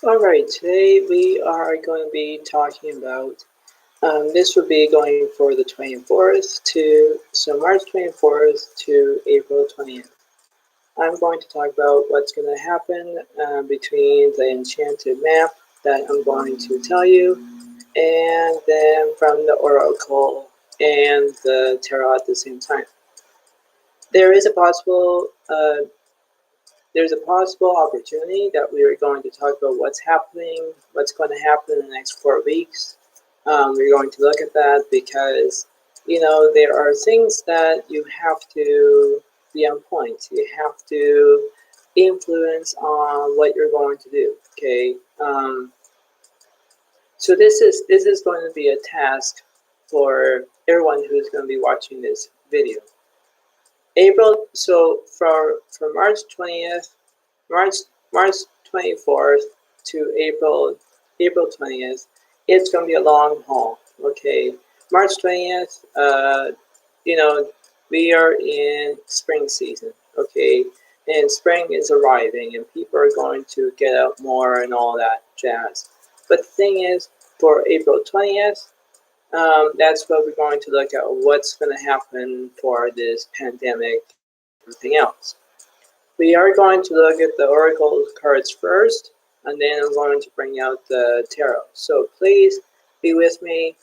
Alright, today we are going to be talking about, this will be going for the 24th so March 24th to April 20th. I'm going to talk about what's going to happen between the enchanted map that I'm going to tell you, and then from the oracle and the tarot at the same time. There is a possible there's a possible opportunity that we are going to talk about what's going to happen in the next 4 weeks. We're going to look at that because, there are things that you have to be on point. You have to influence on what you're going to do. Okay. So this is going to be a task for everyone who's going to be watching this video. For March 20th, March 24th to April 20th, it's going to be a long haul. Okay, March 20th, we are in spring season. Okay, and spring is arriving, and people are going to get out more and all that jazz. But the thing is, for April 20th, that's what we're going to look at. What's going to happen for this pandemic, everything else. We are going to look at the oracle cards first, and then I'm going to bring out the tarot. So please be with me.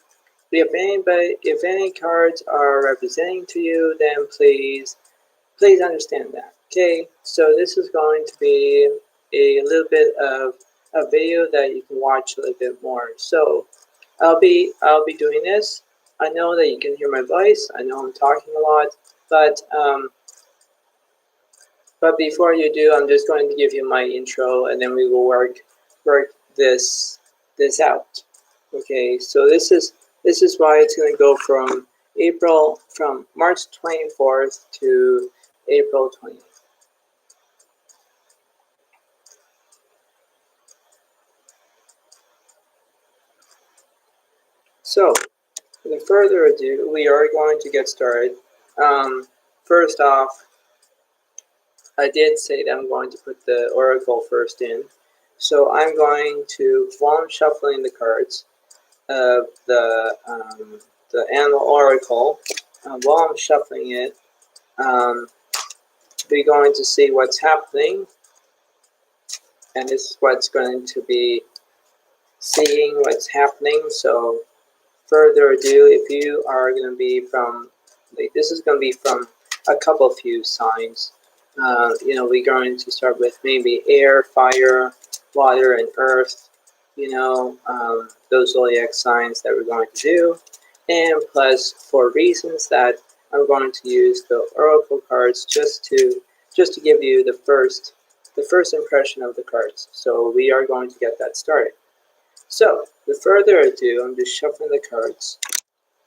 If any cards are representing to you, then please understand that. Okay, so this is going to be a little bit of a video that you can watch a little bit more. So I'll be doing this. I know that you can hear my voice. I know I'm talking a lot, but before you do, I'm just going to give you my intro, and then we will work this out. Okay, so this is why it's going to go from March 24th to April 20th. So, without further ado, we are going to get started. First off, I did say that I'm going to put the oracle first in. So I'm going to, while I'm shuffling the cards of the animal oracle, while I'm shuffling it, we're going to see what's happening. And this is what's going to be seeing what's happening. So further ado, if you are going to be from, this is going to be from a couple few signs. We're going to start with maybe air, fire, water, and earth. Those zodiac signs that we're going to do, and plus for reasons that I'm going to use the oracle cards just to give you the first impression of the cards. So we are going to get that started. So with further ado, I'm just shuffling the cards,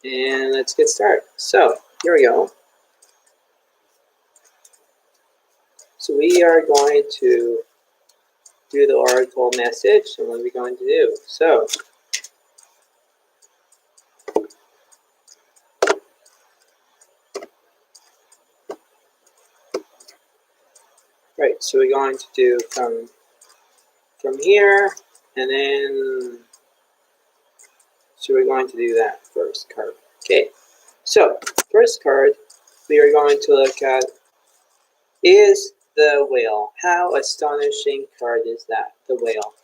and let's get started. So here we go. So we are going to do the oracle message, and what are we going to do? So right, so we're going to do from here, and then so we're going to do that first card. Okay, so first card we are going to look at is the whale. How astonishing card is that, the whale?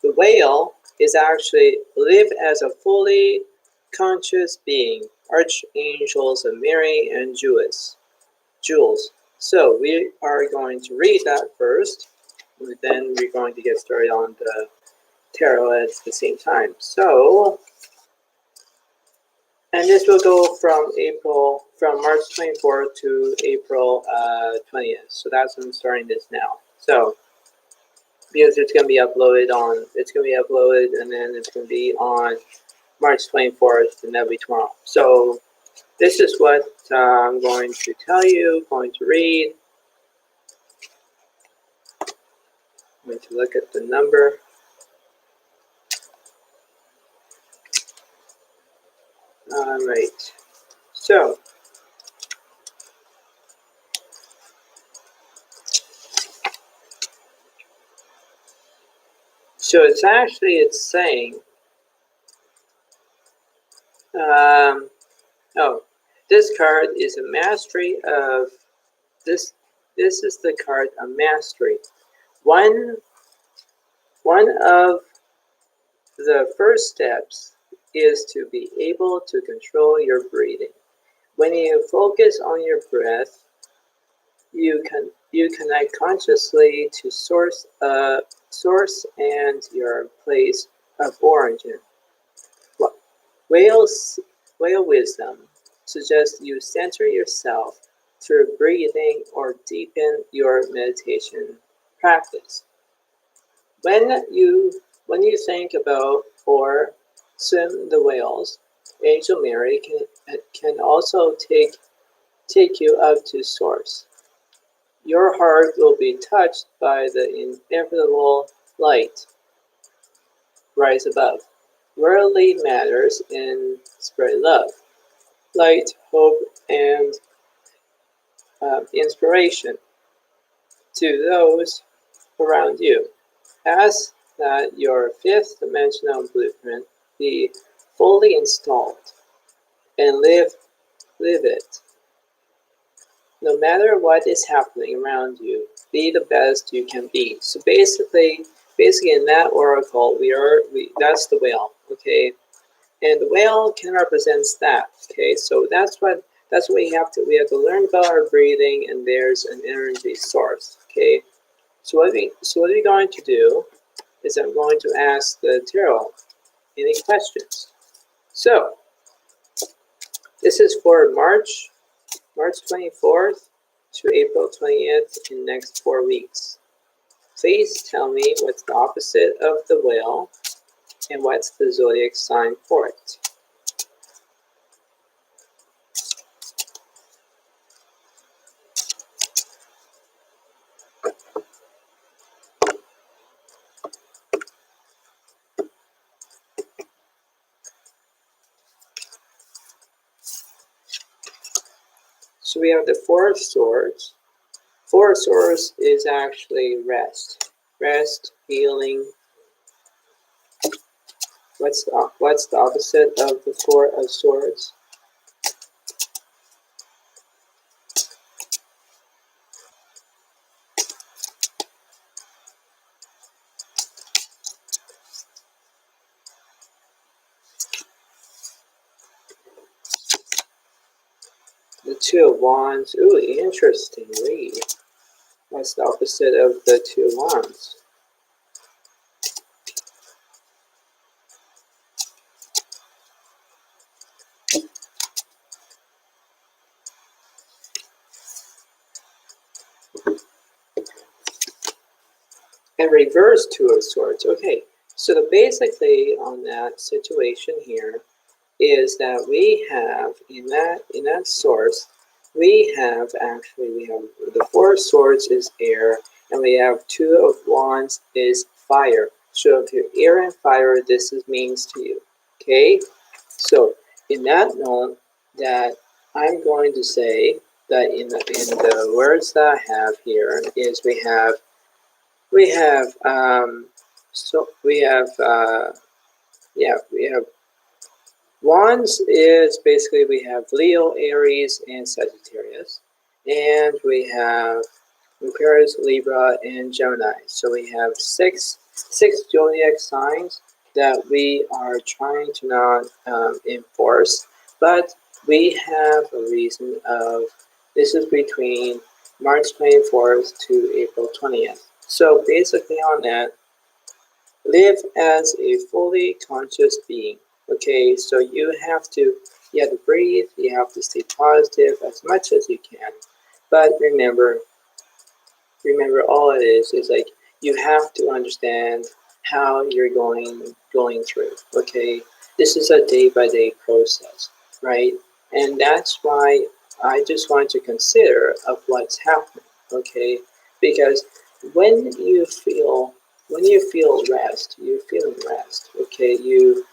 The whale is actually live as a fully conscious being, archangels of Mary and Jules. So we are going to read that first, and then we're going to get started on the tarot at the same time. So, and this will go from March 24th to April 20th. So that's when I'm starting this now. So, because it's going to be uploaded, and then it's going to be on March 24th, and that'll be tomorrow. So this is what I'm going to tell you, going to read. I'm going to look at the number. All right. So it's saying, oh, this card is a mastery of this. This is the card of mastery. One of the first steps is to be able to control your breathing. When you focus on your breath, you connect consciously to source and your place of origin. Whale's whale wisdom suggests you center yourself through breathing or deepen your meditation practice. When you think about or swim the whales, Angel Mary can also take you up to source. Your heart will be touched by the inevitable light rise above. Worldly matters and spread love, light, hope, and inspiration to those around you. Ask that your fifth dimensional blueprint be fully installed and live it. No matter what is happening around you, be the best you can be. So basically in that oracle, that's the whale, okay? And the whale can represent that, okay? So that's what we have to learn about our breathing, and there's an energy source, okay? So what we're going to do is I'm going to ask the tarot any questions. So this is for March 24th to April 20th in the next 4 weeks. Please tell me what's the opposite of the whale and what's the zodiac sign for it. So we have the Four of Swords. Four of Swords is actually rest, healing. What's the opposite of the Four of Swords? The Two of Wands. Ooh, interesting read. What's the opposite of the Two of Wands? And reverse Two of Swords. Okay, so basically on that situation here is that we have in that source, we have the Four of Swords is air, and we have Two of Wands is fire. So if you're air and fire, this means to you. Okay, so in that note, that I'm going to say that in the words that I have here is we have Wands is basically we have Leo, Aries, and Sagittarius, and we have Aquarius, Libra, and Gemini. So we have six zodiac signs that we are trying to not enforce, but we have a reason of this is between March 24th to April 20th. So basically on that, live as a fully conscious being. Okay, so you have to breathe, you have to stay positive as much as you can. But remember all it is like you have to understand how you're going through. Okay, this is a day-by-day process, right? And that's why I just want to consider of what's happening. Okay, because when you feel rest, you're feeling rest. Okay, you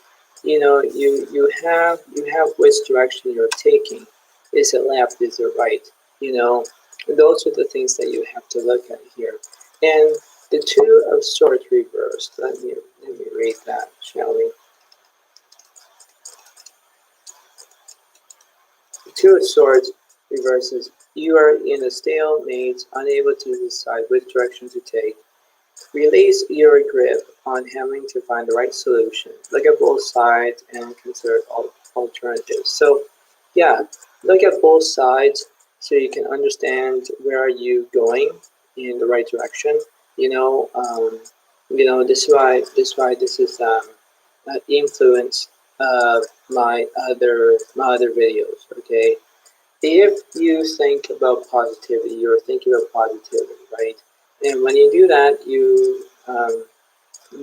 have which direction you're taking. Is it left? Is it right? Those are the things that you have to look at here. And The Two of Swords reversed. Let me read that, shall we? The Two of Swords reverses. You are in a stalemate, unable to decide which direction to take. Release your grip on having to find the right solution. Look at both sides and consider alternatives. So, yeah, look at both sides so you can understand where are you going in the right direction. This is influence my other videos. Okay, if you think about positivity, you're thinking about positivity, right? And when you do that, you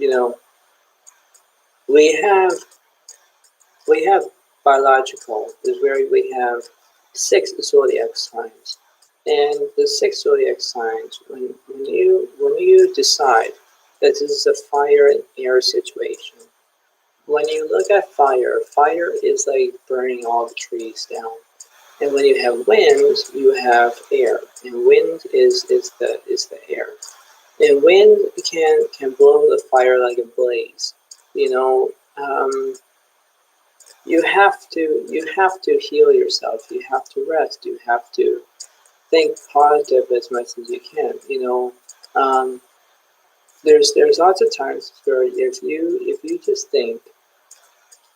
know, we have we have biological is where we have 6 zodiac signs, and the 6 zodiac signs. When you decide that this is a fire and air situation, when you look at fire, fire is like burning all the trees down. And when you have wind, you have air, and wind is the air. And wind can blow the fire like a blaze. You know, you have to heal yourself. You have to rest. You have to think positive as much as you can. There's lots of times where if you just think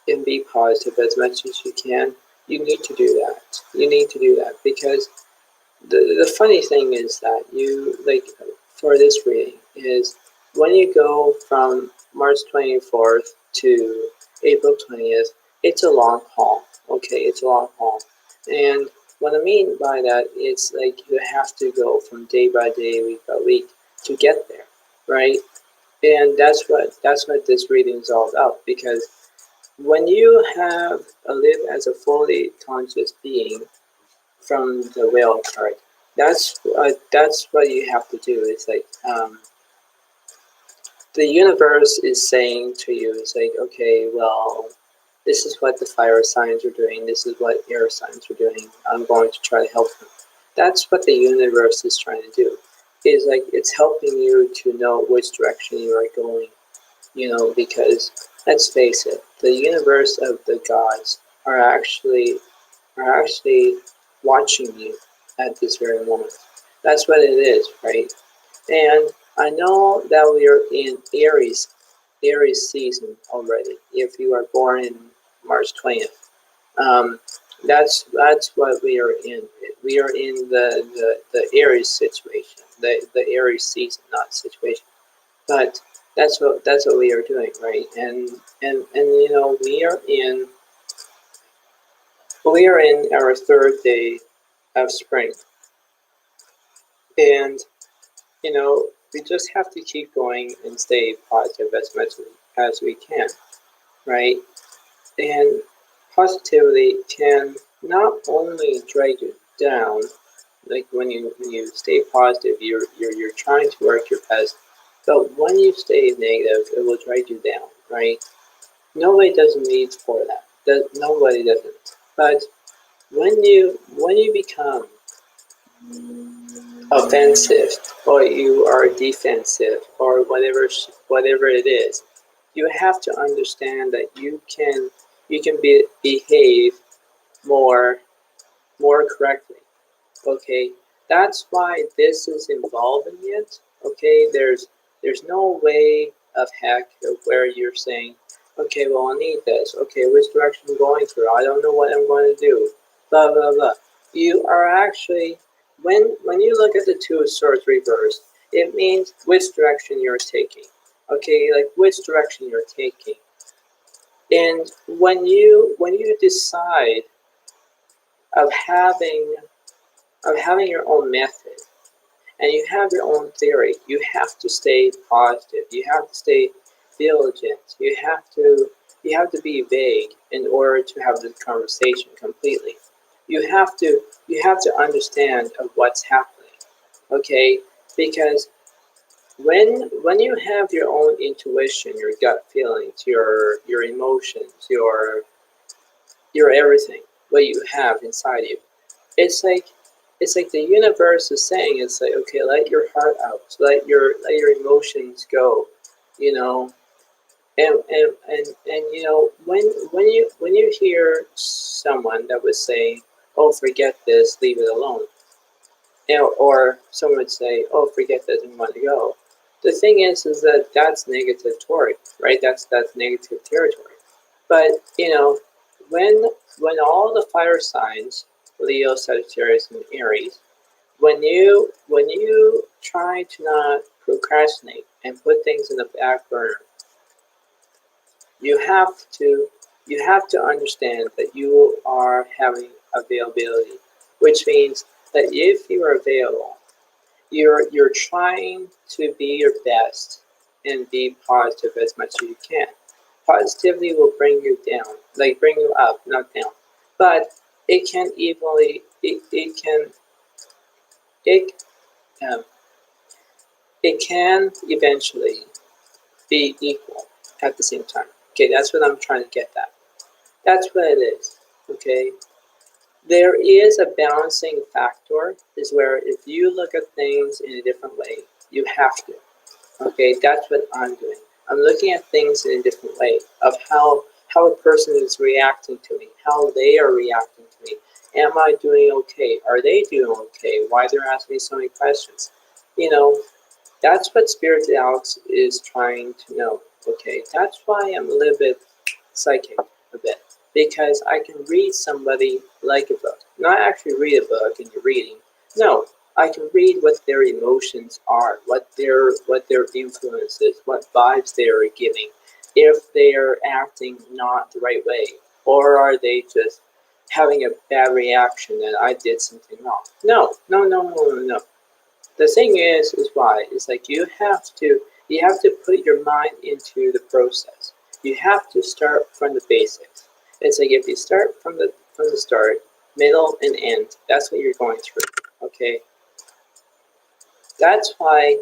and be positive as much as you can, you need to do that. You need to do that because the funny thing is that for this reading is when you go from March 24th to April 20th, it's a long haul. Okay, it's a long haul. And what I mean by that, it's like you have to go from day by day, week by week to get there, right? And that's what this reading is all about, because when you live as a fully conscious being, from the whale card. That's what you have to do. It's like the universe is saying to you, it's like, okay, well, this is what the fire signs are doing. This is what air signs are doing. I'm going to try to help them. That's what the universe is trying to do. Is like it's helping you to know which direction you are going. Because let's face it, the universe of the gods are actually watching you at this very moment. That's what it is, right? And I know that we are in Aries season already. If you are born in March 20th, that's what we are in. We are in the Aries situation, the Aries season, not situation. But that's what we are doing, right? And we are in our third day of spring, and we just have to keep going and stay positive as much as we can, right? And positivity can not only drag you down, like when you stay positive, you're trying to work your best, but when you stay negative, it will drag you down, right? Nobody does needs for that. Nobody doesn't. But when you become offensive, or you are defensive, or whatever it is, you have to understand that you can behave more correctly. Okay, that's why this is involving it. Okay, there's no way of heck of where you're saying, okay, well, I need this. Okay, which direction I'm going through? I don't know what I'm going to do. Blah blah blah. You are actually, when you look at the Two of Swords reversed, it means which direction you're taking. Okay, like which direction you're taking. And when you decide of having your own method, and you have your own theory, you have to stay positive. You have to stay diligent. You have to be vague in order to have the conversation completely. You have to understand of what's happening. Okay? Because when you have your own intuition, your gut feelings, your emotions, your everything, what you have inside you, it's like it's like the universe is saying, it's like, okay, let your heart out, let your emotions go, you know. And you know, when you hear someone that would say, oh, forget this, leave it alone, you know, or someone would say, oh, forget this and want to go. The thing is that that's negative territory, right? That's negative territory. But you know, when when all the fire signs, Leo, Sagittarius, and Aries, when you try to not procrastinate and put things in the back burner, you have to understand that you are having availability, which means that if you are available, you're trying to be your best and be positive as much as you can. Positivity will bring you down, like bring you up, not down. But it can evenly it um, it can eventually be equal at the same time. Okay, that's what I'm trying to get at. That's what it is. Okay, there is a balancing factor, is where if you look at things in a different way, you have to. Okay, that's what I'm doing. I'm looking at things in a different way of how a person is reacting to me, how they are reacting to me. Am I doing okay? Are they doing okay? Why they're asking me so many questions? You know, that's what Spirit Alex is trying to know. Okay, that's why I'm a little bit psychic a bit, because I can read somebody like a book. Not actually read a book and you're reading. No, I can read what their emotions are, what their influence is, what vibes they are giving, if they are acting not the right way, or are they just having a bad reaction that I did something wrong. No, no, no, no, no, no. The thing is why it's like you have to put your mind into the process. You have to start from the basics. It's like if you start from the start, middle and end, that's what you're going through. Okay, that's why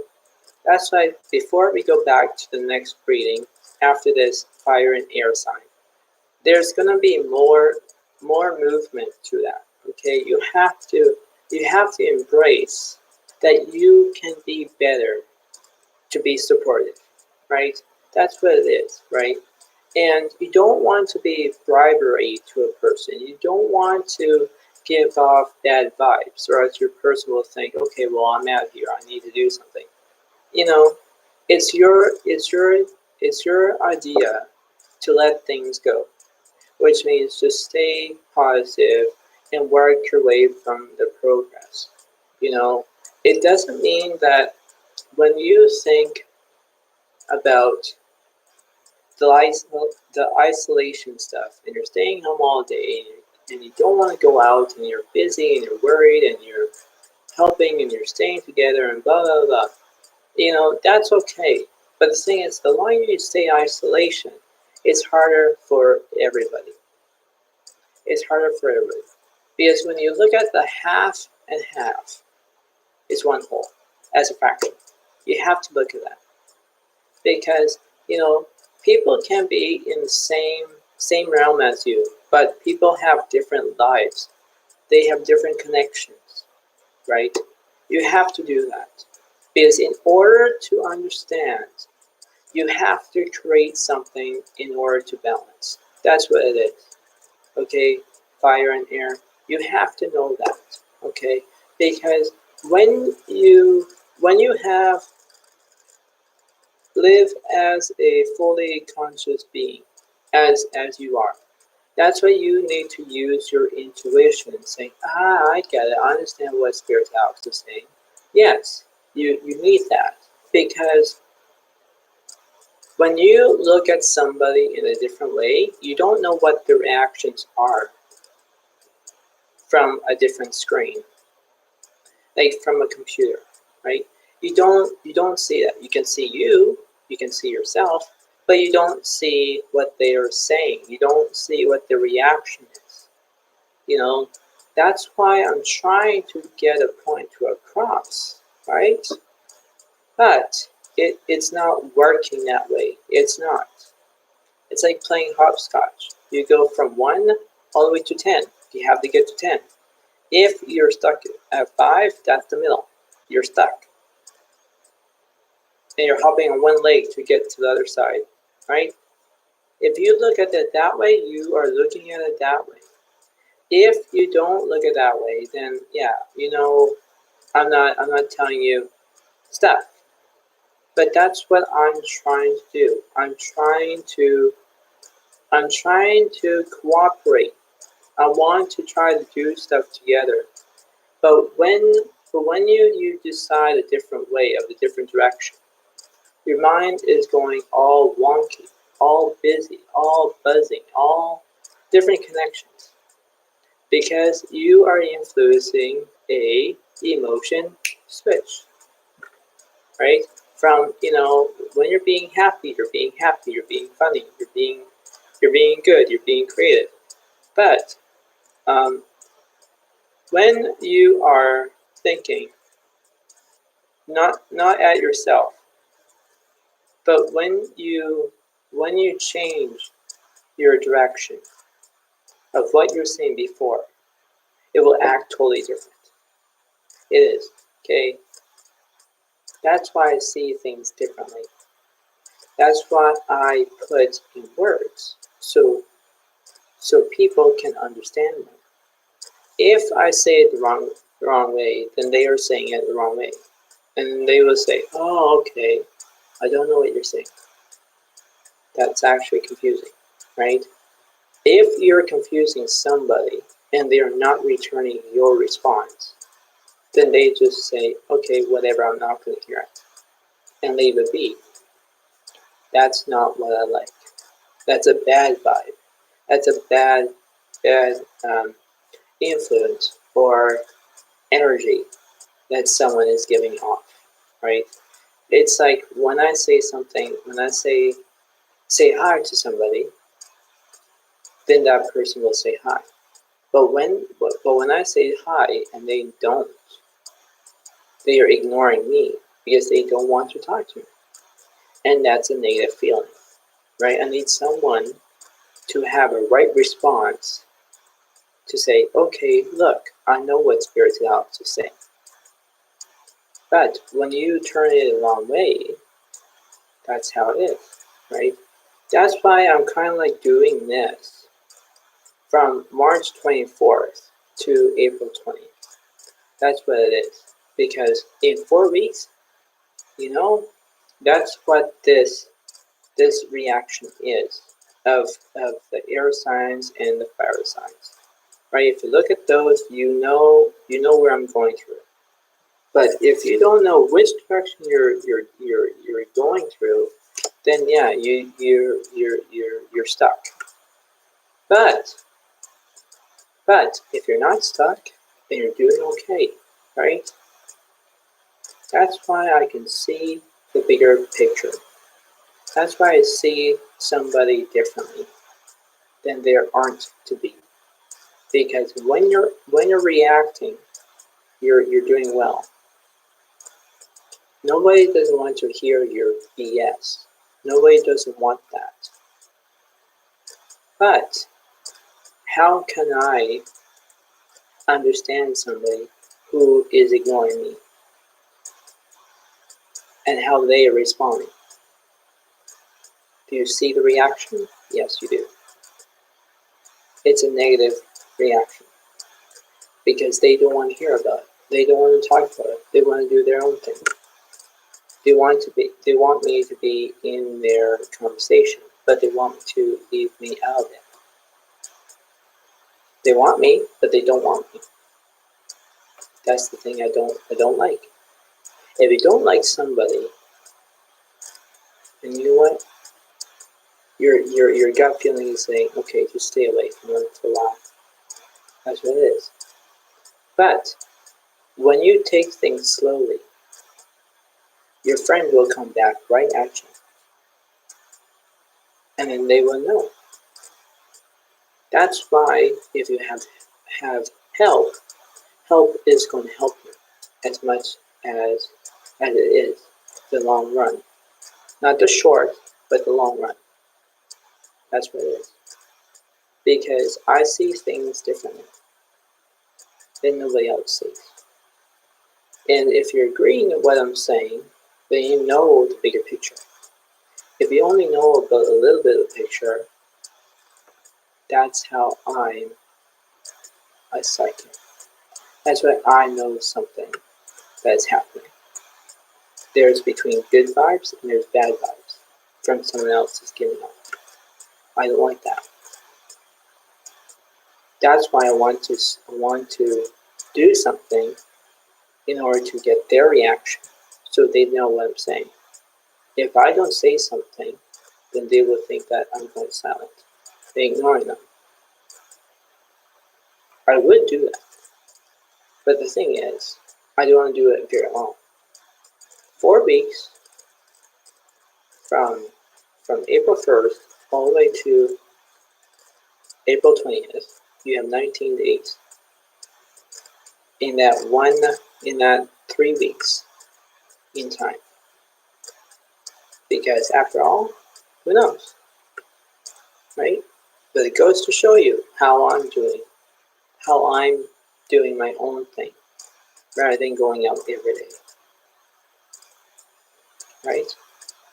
before we go back to the next reading after this fire and air sign, there's gonna be more movement to that. Okay, you have to embrace that you can be better to be supportive, right? That's what it is, right? And you don't want to be bribery to a person. You don't want to give off bad vibes, or else your person will think, okay, well, I'm out here. I need to do something. You know, it's your idea to let things go, which means to stay positive and work your way from the progress. You know, it doesn't mean that when you think about the isolation stuff and you're staying home all day and you don't want to go out and you're busy and you're worried and you're helping and you're staying together and blah blah blah, you know, that's okay. But the thing is, the longer you stay in isolation, it's harder for everybody. It's harder for everybody. Because when you look at the half and half, it's one whole as a fraction. You have to look at that. Because, you know, people can be in the same realm as you, but people have different lives. They have different connections, right? You have to do that. Because in order to understand, you have to create something in order to balance. That's what it is. Okay, fire and air. You have to know that. Okay, because when you have live as a fully conscious being, as you are, that's why you need to use your intuition and say, I get it. I understand what Spirit Alex is saying. Yes, you need that, because when you look at somebody in a different way, you don't know what their reactions are from a different screen, like from a computer, right? You don't see that. You can see you can see yourself, but you don't see what they are saying. You don't see what the reaction is. You know, that's why I'm trying to get a point to across, right? But it's not working that way. It's not. It's like playing hopscotch. You go from 1 all the way to 10. You have to get to 10. If you're stuck at 5, that's the middle. You're stuck. And you're hopping on one leg to get to the other side, right? If you look at it that way, you are looking at it that way. If you don't look at it that way, then yeah, I'm not telling you stuff. But that's what I'm trying to do. I'm trying to cooperate. I want to try to do stuff together. But when you decide a different way of a different direction, your mind is going all wonky, all busy, all buzzing, all different connections. Because you are influencing a emotion switch, right? From, when you're being happy, you're being happy, you're being funny, you're being good, you're being creative. But when you are thinking not at yourself, but when you change your direction of what you're saying before, it will act totally different. It is, okay? That's why I see things differently. That's what I put in words, so people can understand them. If I say it the wrong way, then they are saying it the wrong way. And they will say, oh, okay, I don't know what you're saying. That's actually confusing, right? If you're confusing somebody and they are not returning your response, then they just say, okay, whatever, I'm not going to hear it, and leave it be. That's not what I like. That's a bad vibe. That's a bad influence or energy that someone is giving off, right? It's like when I say something, when I say hi to somebody, then that person will say hi. But when I say hi and they don't, they are ignoring me because they don't want to talk to me. And that's a negative feeling, right? I need someone to have a right response to say, okay, look, I know what Spirit's out to say. But when you turn it the wrong way, that's how it is, right? That's why I'm kind of like doing this from March 24th to April 20th. That's what it is. Because in 4 weeks, that's what this reaction is of the air signs and the fire signs. Right? If you look at those, you know where I'm going through. But if you don't know which direction you're going through, then yeah, you're stuck. But if you're not stuck, then you're doing okay, right? That's why I can see the bigger picture. That's why I see somebody differently than there aren't to be. Because when you're reacting, you're doing well. Nobody doesn't want to hear your BS. Nobody doesn't want that. But how can I understand somebody who is ignoring me and how they are responding? Do you see the reaction? Yes, you do. It's a negative reaction because they don't want to hear about it. They don't want to talk about it. They want to do their own thing. They want me to be in their conversation, but they want to leave me out of it. They want me, but they don't want me. That's the thing I don't like. If you don't like somebody, then you know what? Your gut feeling is saying, okay, just stay away from them for a while. That's what it is. But when you take things slowly, your friend will come back right at you. And then they will know. That's why if you have help is going to help you as much as it is the long run. Not the short, but the long run. That's what it is. Because I see things differently then nobody else sees. And if you're agreeing with what I'm saying, then you know the bigger picture. If you only know about a little bit of the picture, that's how I'm a psychic. That's why I know something that's happening. There's between good vibes and there's bad vibes from someone else's giving up. I don't like that. That's why I want to do something in order to get their reaction so they know what I'm saying. If I don't say something, then they will think that I'm going silent. They're ignoring them. I would do that. But the thing is, I don't want to do it very long. 4 weeks from April 1st all the way to April 20th, you have 19 days. In that 3 weeks in time. Because after all, who knows? Right? But it goes to show you how I'm doing my own thing rather than going out every day. Right?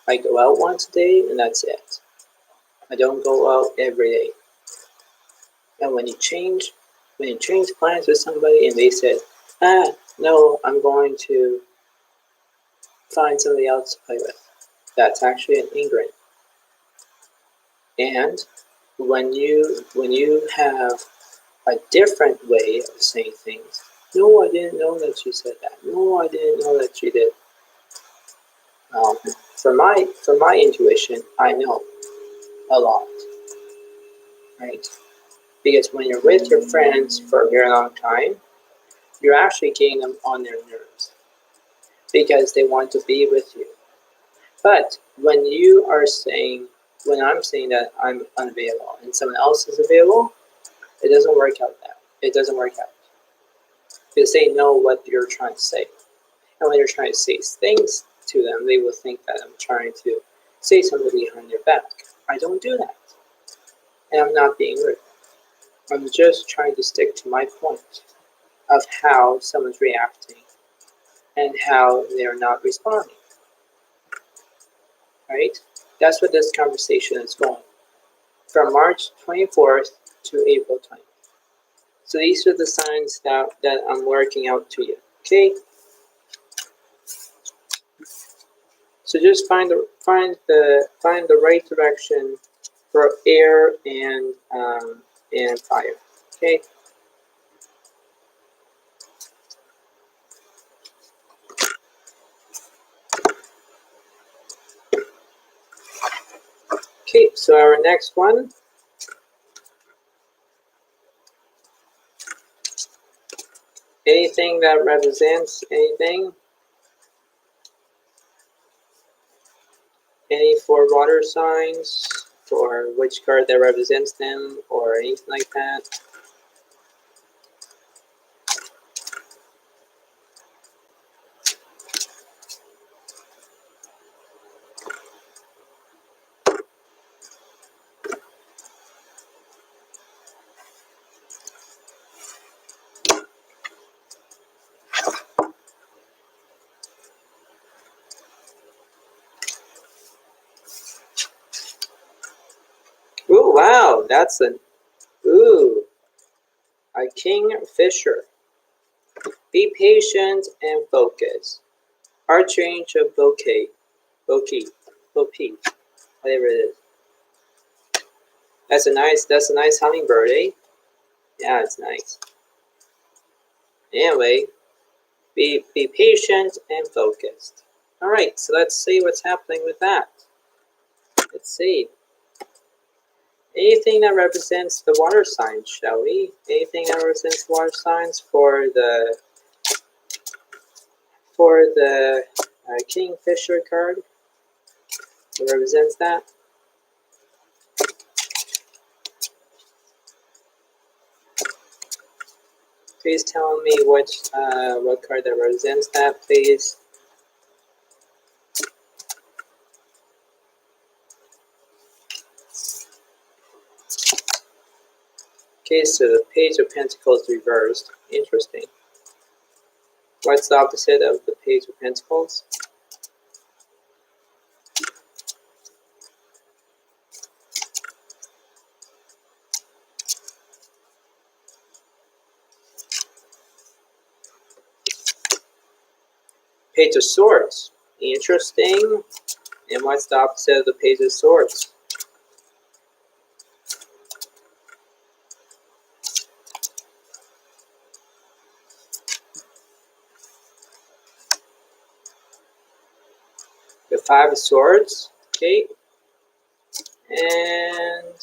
I go out once a day and that's it. I don't go out every day. And when you change plans with somebody and they said, no, I'm going to find somebody else to play with, that's actually an ingredient. And when you have a different way of saying things, no, I didn't know that you said that. No, I didn't know that you did. For my intuition, I know a lot, right? Because when you're with your friends for a very long time, you're actually getting them on their nerves because they want to be with you. But when I'm saying that I'm unavailable and someone else is available, it doesn't work out. Because they know what you're trying to say. And when you're trying to say things to them, they will think that I'm trying to say something behind their back. I don't do that. And I'm not being rude. I'm just trying to stick to my point of how someone's reacting and how they're not responding. Right? That's what this conversation is going. From March 24th to April 20th. So these are the signs that I'm working out to you. Okay? So just find the right direction for air and fire. Okay. Okay. So our next one. Anything that represents anything. Any 4 water signs, for which card that represents them, or anything like that. Ooh, wow, that's a kingfisher. Be patient and focus. Archangel of bouquet, whatever it is. That's a nice hummingbird, eh? Yeah, it's nice. Anyway, be patient and focused. All right, so let's see what's happening with that. Let's see. Anything that represents the water signs, shall we? Anything that represents water signs for the Kingfisher card? What represents that? Please tell me what card that represents that, please. Okay, so the Page of Pentacles reversed. Interesting. What's the opposite of the Page of Pentacles? Page of Swords. Interesting. And what's the opposite of the Page of Swords? The Five of Swords. Okay. And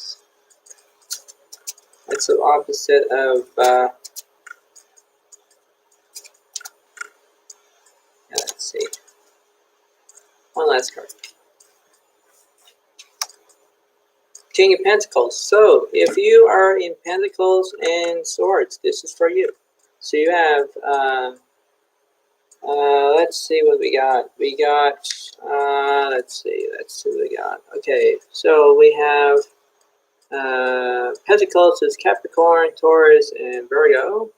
what's the opposite of, let's see. One last card. King of Pentacles. So, if you are in Pentacles and Swords, this is for you. So you have, let's see what we got. We got, let's see what we got. Okay, so we have Pentacles is Capricorn, Taurus, and Virgo.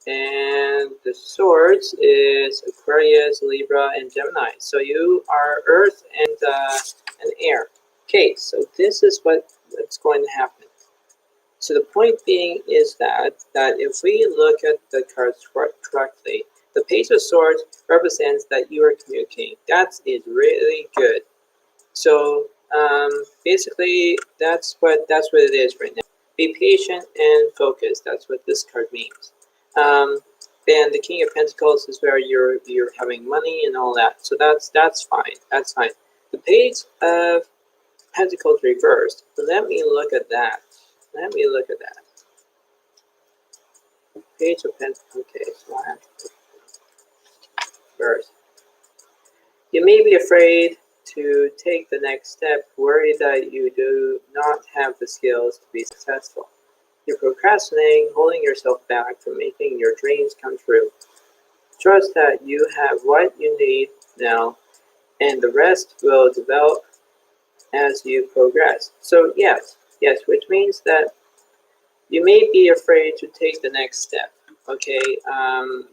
And the Swords is Aquarius, Libra, and Gemini. So you are Earth and Air. Okay, so this is what's going to happen. So the point being is that if we look at the cards correctly, the Page of Swords represents that you are communicating. That is really good. So basically, that's what it is right now. Be patient and focused. That's what this card means. And the King of Pentacles is where you're having money and all that. So that's fine. That's fine. The Page of Pentacles reversed. Let me look at that. Let me look at that. Page of Pentacles. Okay, so I have to reverse. You may be afraid to take the next step, worried that you do not have the skills to be successful. You're procrastinating, holding yourself back from making your dreams come true. Trust that you have what you need now, and the rest will develop as you progress. So yes, which means that you may be afraid to take the next step. Okay,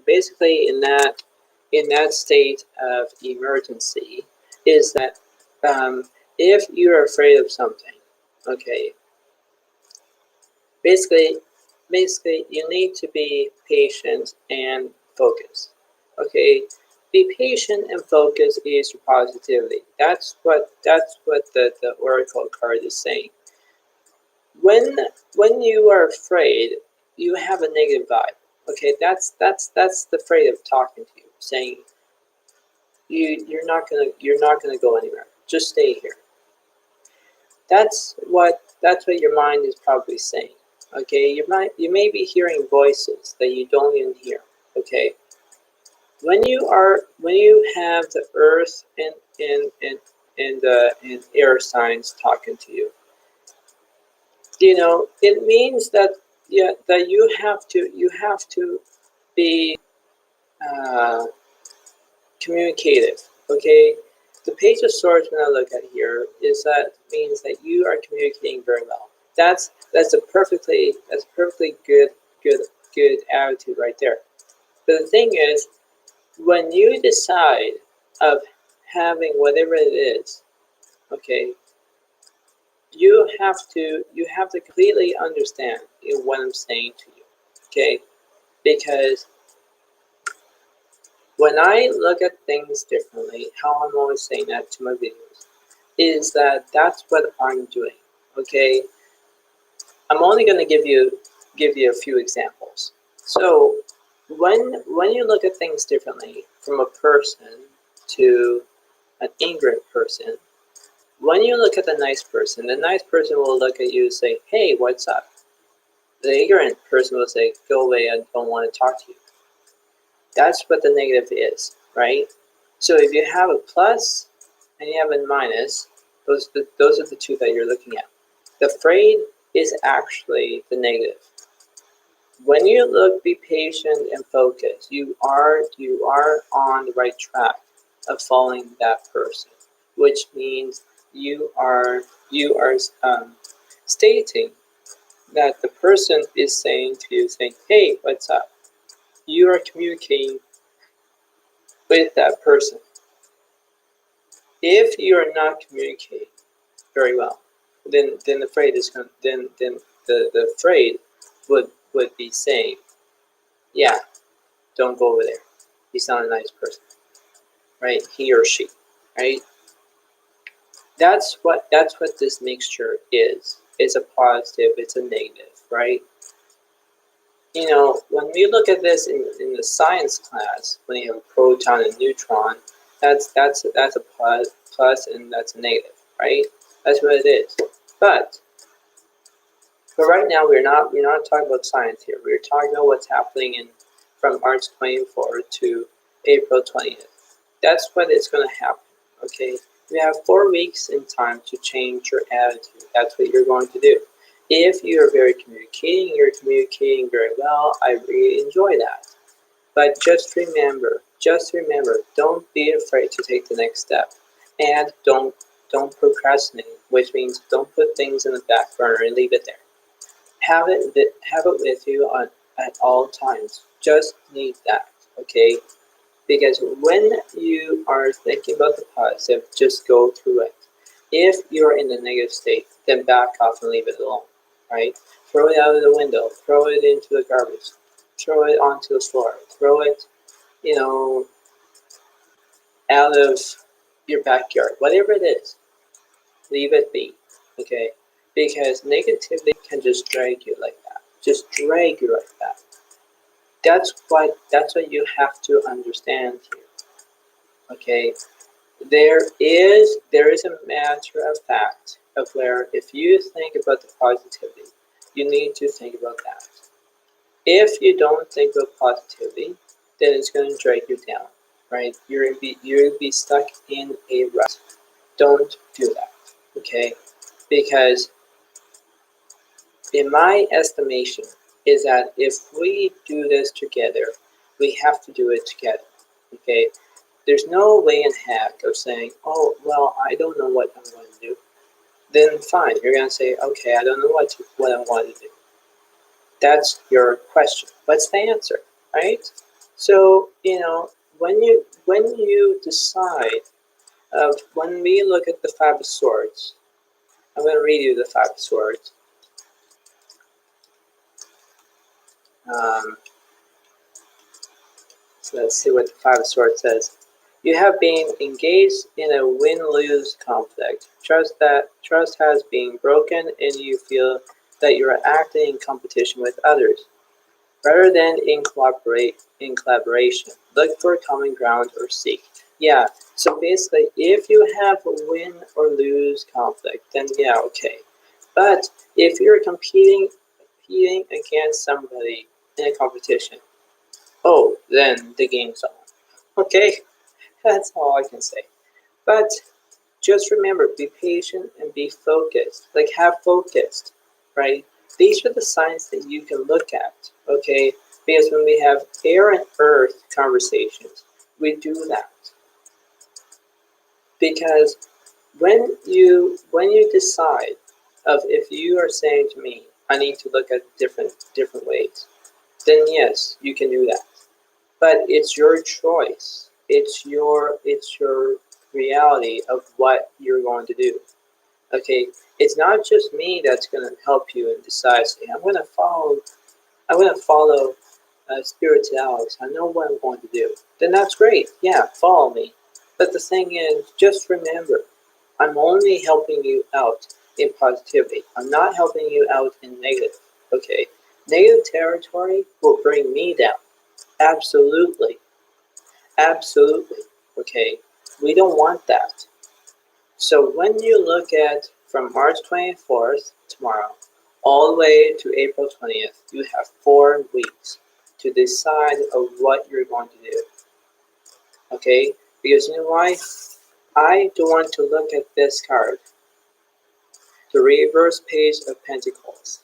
basically in that state of emergency is that if you're afraid of something, okay, basically you need to be patient and focused. Okay, be patient and focus is your positivity. That's what the oracle card is saying. When you are afraid, you have a negative vibe. Okay, that's the afraid of talking to you, saying you're not gonna go anywhere. Just stay here. That's what your mind is probably saying. Okay, you may be hearing voices that you don't even hear. Okay, when you have the earth and air signs talking to you, it means that that you have to be communicative. Okay, the Page of Swords, when I look at here, is that means that you are communicating very well. That's a perfectly good attitude right there. But the thing is, when you decide of having whatever it is, okay, you have to completely understand what I'm saying to you, okay? Because when I look at things differently, how I'm always saying that to my videos, is that that's what I'm doing, okay? I'm only going to give you a few examples. So when you look at things differently from a person to an ignorant person, when you look at the nice person will look at you and say, hey, what's up? The ignorant person will say, go away, I don't want to talk to you. That's what the negative is, right? So if you have a plus and you have a minus, those are the two that you're looking at. The afraid is actually the negative. When you look, be patient and focused, you are on the right track of following that person, which means you are stating that the person is saying to you, saying, hey, what's up? You are communicating with that person. If you are not communicating very well, then the phrase is then the phrase would be saying, yeah, don't go over there. He's not a nice person, right? He or she, right? That's what this mixture is. It's a positive, it's a negative, right? You know, when we look at this in the science class, when you have a proton and neutron, that's a plus and that's a negative, right? That's what it is. But right now we're not talking about science here. We're talking about what's happening from March 24th to April 20th. That's what is going to happen. Okay, you have 4 weeks in time to change your attitude. That's what you're going to do. If you're very communicating, you're communicating very well. I really enjoy that. But just remember, don't be afraid to take the next step, and don't procrastinate, which means don't put things in the back burner and leave it there. Have it with you at all times. Just need that, okay? Because when you are thinking about the positive, just go through it. If you're in the negative state, then back off and leave it alone, right? Throw it out of the window, throw it into the garbage, throw it onto the floor, throw it, out of your backyard, whatever it is, leave it be, okay? Because negativity can just drag you like that, just drag you like that. That's what you have to understand here, okay? There is a matter of fact of where if you think about the positivity, you need to think about that. If you don't think about positivity, then it's going to drag you down, right? You'll be stuck in a rut. Don't do that, okay? Because in my estimation is that if we do this together, we have to do it together, okay? There's no way in heck of saying, oh, well, I don't know what I'm going to do. Then fine, you're going to say, okay, I don't know what I want to do. That's your question. What's the answer, right? So, when you decide, when we look at the Five of Swords, I'm going to read you the Five of Swords. So let's see what the Five of Swords says. You have been engaged in a win-lose conflict. Trust has been broken, and you feel that you are acting in competition with others rather than in collaboration. Look for common ground or seek. Yeah. So basically, if you have a win or lose conflict, then yeah, okay. But if you're competing against somebody in a competition, oh, then the game's on. Okay, that's all I can say. But just remember, be patient and be focused. Like, have focused, right? These are the signs that you can look at, okay? Because when we have air and earth conversations, we do that. Because when you decide of if you are saying to me, I need to look at different ways, then yes, you can do that. But it's your choice. It's your reality of what you're going to do. Okay, it's not just me that's going to help you and decide. Say, I'm going to follow Spirit to Alex. I know what I'm going to do. Then that's great. Yeah, follow me. But the thing is, just remember, I'm only helping you out in positivity. I'm not helping you out in negative. Okay, negative territory will bring me down. Absolutely. Absolutely. Okay. We don't want that. So when you look at from March 24th, tomorrow, all the way to April 20th, you have 4 weeks to decide of what you're going to do. Okay? Because you know why? I don't want to look at this card, the reverse page of Pentacles,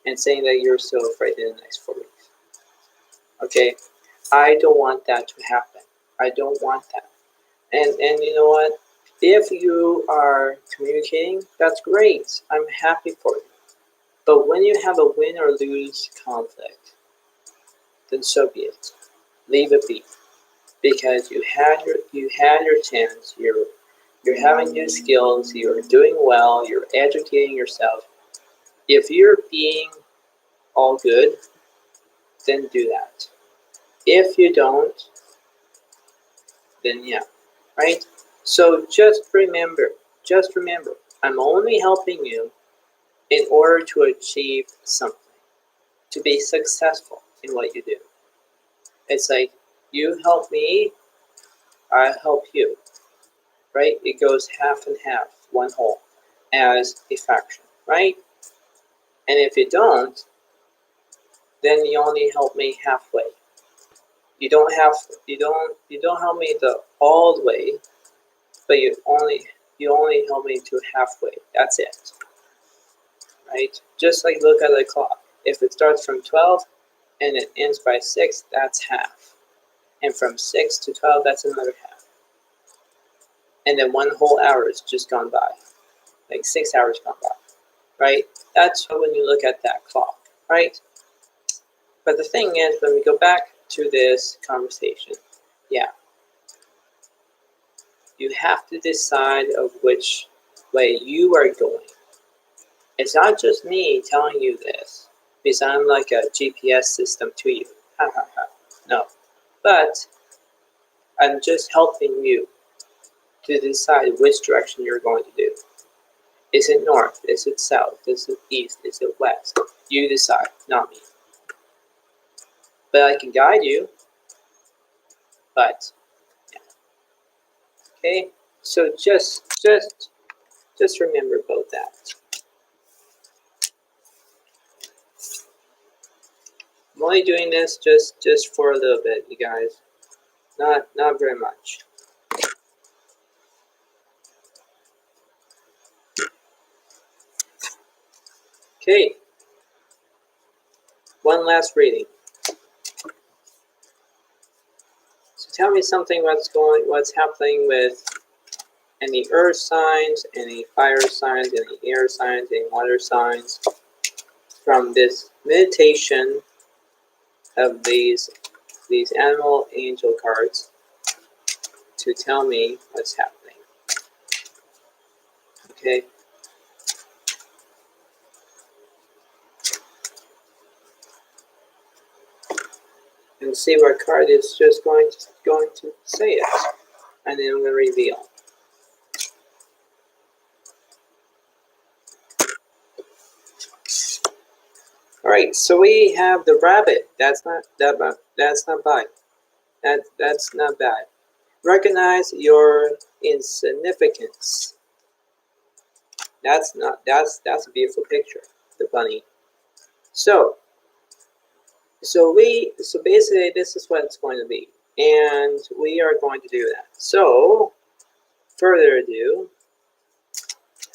and saying that you're still afraid in the next 4 weeks. Okay? I don't want that to happen. I don't want that. And you know what? If you are communicating, that's great. I'm happy for you. But when you have a win or lose conflict, then so be it. Leave it be, because you had your chance. You're having new skills. You're doing well. You're educating yourself. If you're being all good, then do that. If you don't, then yeah, right? So just remember, I'm only helping you in order to achieve something, to be successful in what you do. It's like, you help me, I help you, right? It goes half and half, one whole, as a fraction, right? And if you don't, then you only help me halfway. You don't help me all the way, but you only help me to halfway. That's it, right? Just like look at the clock. If it starts from 12 and it ends by 6, that's half. And from 6 to 12, that's another half. And then one whole hour is just gone by. Like 6 hours gone by, right? That's when you look at that clock, right? But the thing is, when we go back to this conversation, yeah, you have to decide of which way you are going. It's not just me telling you this, because I'm like a GPS system to you. Ha ha ha. No. But I'm just helping you to decide which direction you're going to do. Is it north? Is it south? Is it east? Is it west? You decide, not me. But I can guide you. But yeah. Okay. So just remember about that. I'm only doing this just for a little bit, you guys. Not very much. Okay. One last reading. So tell me something what's happening with any earth signs, any fire signs, any air signs, any water signs from this meditation of these animal angel cards to tell me what's happening. Okay. And see what card is just going to say it. And then I'm going to reveal. All right, so we have the rabbit. That's not bad. That's not bad. Recognize your insignificance. That's a beautiful picture. The bunny. So basically this is what it's going to be, and we are going to do that. So further ado,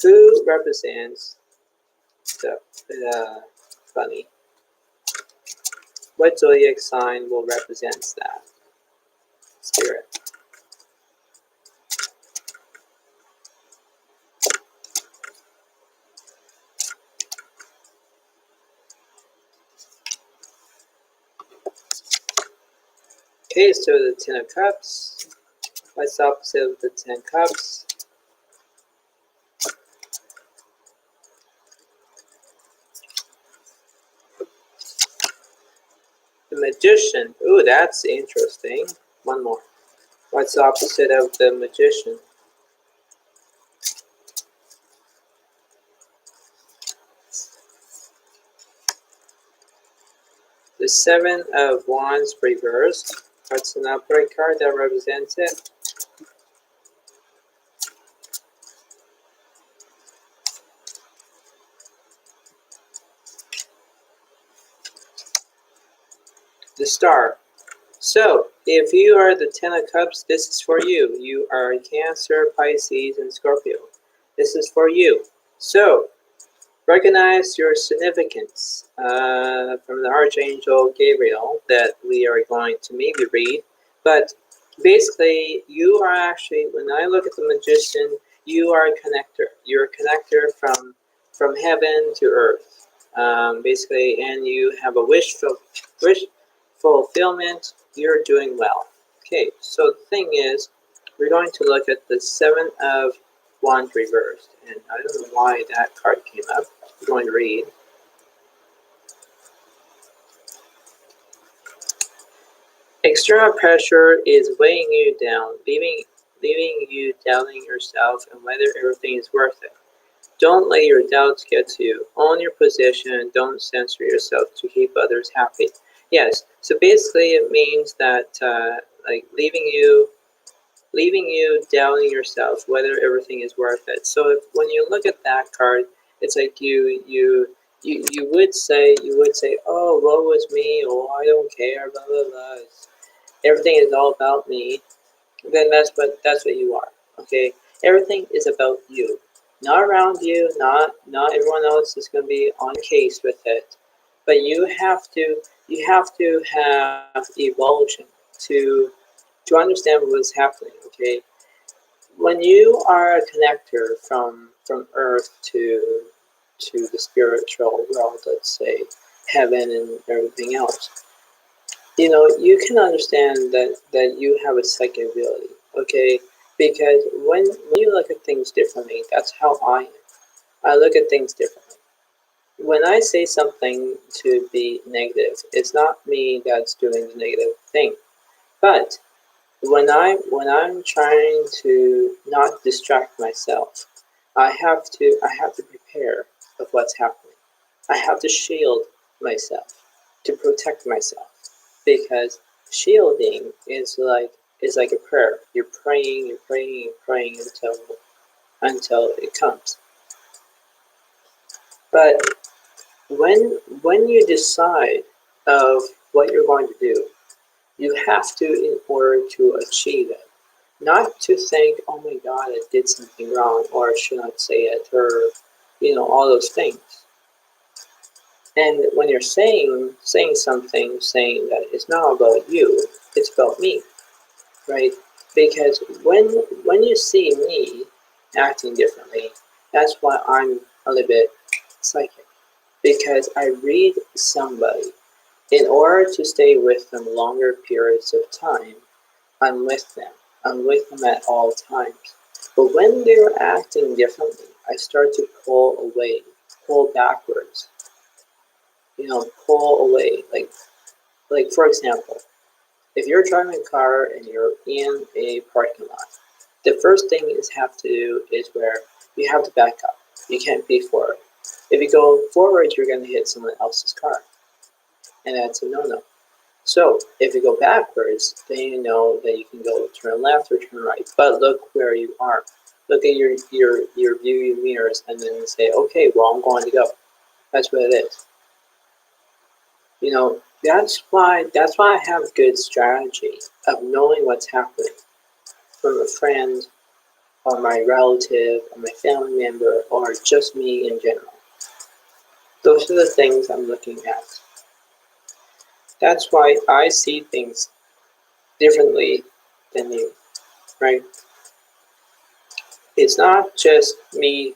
who represents the bunny? What zodiac sign will represent that spirit? Okay, so the Ten of Cups. What's the opposite of the Ten Cups? The Magician. Ooh, that's interesting. One more. What's the opposite of the Magician? The Seven of Wands reversed. What's an upright card that represents it? The Star. So, if you are the Ten of Cups, this is for you. You are Cancer, Pisces, and Scorpio. This is for you. So, recognize your significance from the Archangel Gabriel that we are going to maybe read. But basically, you are actually, when I look at the Magician, you are a connector. You're a connector from heaven to earth. basically, and you have a wish fulfillment, you're doing well. Okay, so the thing is, we're going to look at the Seven of Wands reversed, and I don't know why that card came up. I'm going to read. External pressure is weighing you down, leaving you doubting yourself and whether everything is worth it. Don't let your doubts get to you. Own your position and don't censor yourself to keep others happy. Yes, so basically it means that like leaving you doubting yourself whether everything is worth it. So when you look at that card, it's like you would say, oh, woe was me, oh, I don't care, blah blah blah. Everything is all about me. Then that's what you are. Okay, everything is about you, not around you. Not everyone else is going to be on case with it, but you have to have evolution to understand what's happening. Okay, when you are a connector from Earth to the spiritual world, let's say heaven and everything else, you can understand that you have a psychic ability, okay? Because when you look at things differently, that's how I am. I look at things differently. When I say something to be negative, it's not me that's doing the negative thing. But when I'm trying to not distract myself, I have to prepare of what's happening. I have to shield myself to protect myself, because shielding is like a prayer. You're praying, until it comes. But when you decide of what you're going to do, you have to, in order to achieve it, not to think, oh my God, I did something wrong, or I should not say it, or all those things. And when you're saying something, saying that it's not about you, it's about me, right? Because when you see me acting differently, that's why I'm a little bit psychic. Because I read somebody, in order to stay with them longer periods of time, I'm with them. I'm with them at all times. But when they're acting differently, I start to pull away, pull backwards, pull away. Like for example, if you're driving a car and you're in a parking lot, the first thing is have to do is where you have to back up. You can't be forward. If you go forward, you're going to hit someone else's car, and that's a no-no. So if you go backwards, then you know that you can go turn left or turn right. But look where you are. Look at your view mirrors, and then say, okay, well, I'm going to go. That's what it is. That's why I have good strategy of knowing what's happening from a friend or my relative or my family member or just me in general. Those are the things I'm looking at. That's why I see things differently than you, right? It's not just me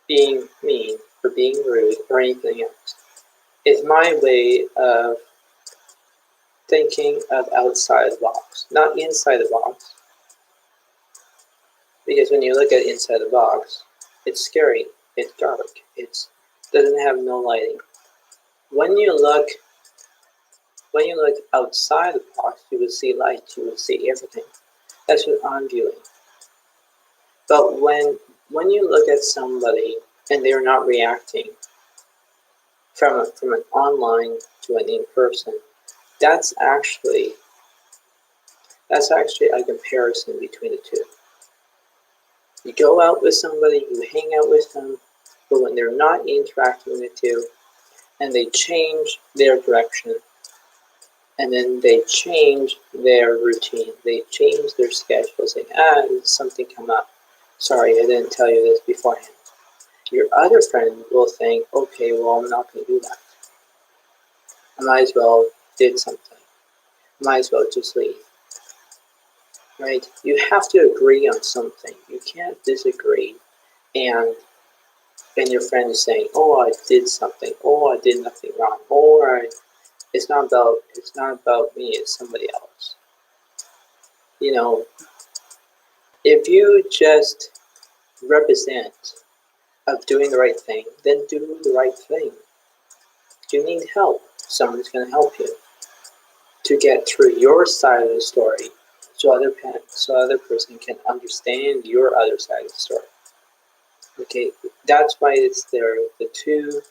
being mean or being rude or anything else. It's my way of thinking of outside the box, not inside the box. Because when you look at inside the box, it's scary, it's dark, it doesn't have no lighting. When you look outside the box, you will see light, you will see everything. That's what I'm viewing. But when you look at somebody and they're not reacting from an online to an in-person, that's actually a comparison between the two. You go out with somebody, you hang out with them, but when they're not interacting with you and they change their direction, and then they change their routine, they change their schedule, saying, something come up. Sorry, I didn't tell you this beforehand. Your other friend will think, okay, well, I'm not going to do that. I might as well did something. I might as well just leave. Right? You have to agree on something. You can't disagree and and your friend is saying, "Oh, I did something. Oh, I did nothing wrong. Or it's not about me. It's somebody else." You know, if you just represent of doing the right thing, then do the right thing. Do you need help? Someone's going to help you to get through your side of the story, so other person can understand your other side of the story. Okay, that's why it's there. The two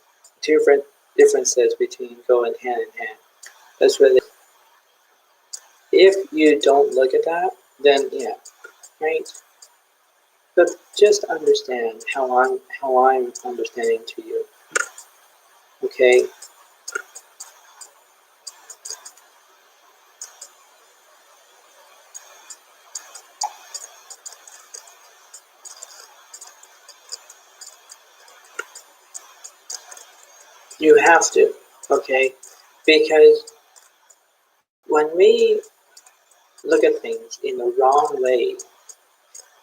different differences between going hand in hand. That's what. If you don't look at that, then yeah, right. But just understand how I'm understanding to you. Okay. You have to, okay? Because when we look at things in the wrong way,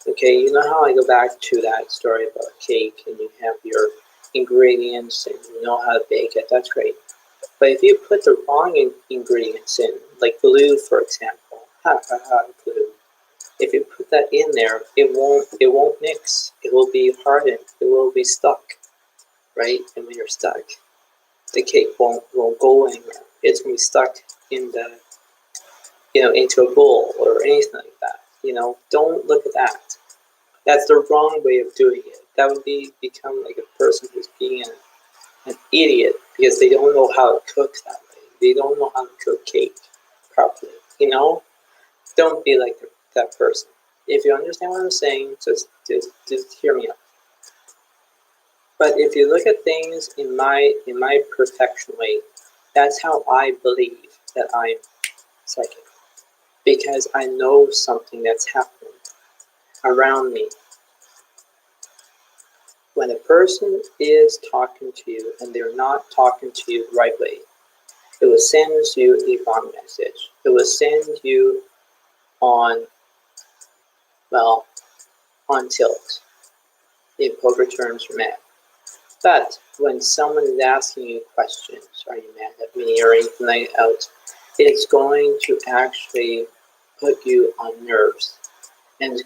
okay, you know how I go back to that story about cake and you have your ingredients and you know how to bake it, that's great. But if you put the wrong ingredients in, like glue for example, glue. If you put that in there, it won't mix. It will be hardened. It will be stuck, right? And when you're stuck, the cake won't go anywhere. It's gonna be stuck in the into a bowl or anything like that. Don't look at that. That's the wrong way of doing it. That would become like a person who's being an idiot because they don't know how to cook that way. They don't know how to cook cake properly. Don't be like that person. If you understand what I'm saying, just hear me out. But if you look at things in my perfection way, that's how I believe that I'm psychic. Because I know something that's happening around me. When a person is talking to you and they're not talking to you the right way, it will send you a wrong message. It will send you on tilt. In poker terms, you're mad. But when someone is asking you questions, are you mad at me or anything like that, it's going to actually put you on nerves. And it's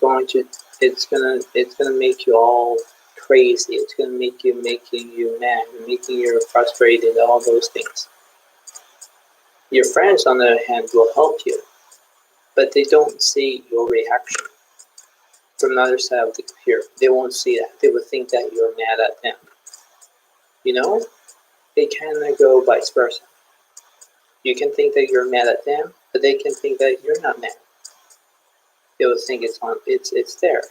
gonna make you all crazy. It's gonna making you mad, making you frustrated, all those things. Your friends, on the other hand, will help you, but they don't see your reaction from the other side of the computer. They won't see that. They will think that you're mad at them. They kind of go vice versa. You can think that you're mad at them, but they can think that you're not mad. They will think it's their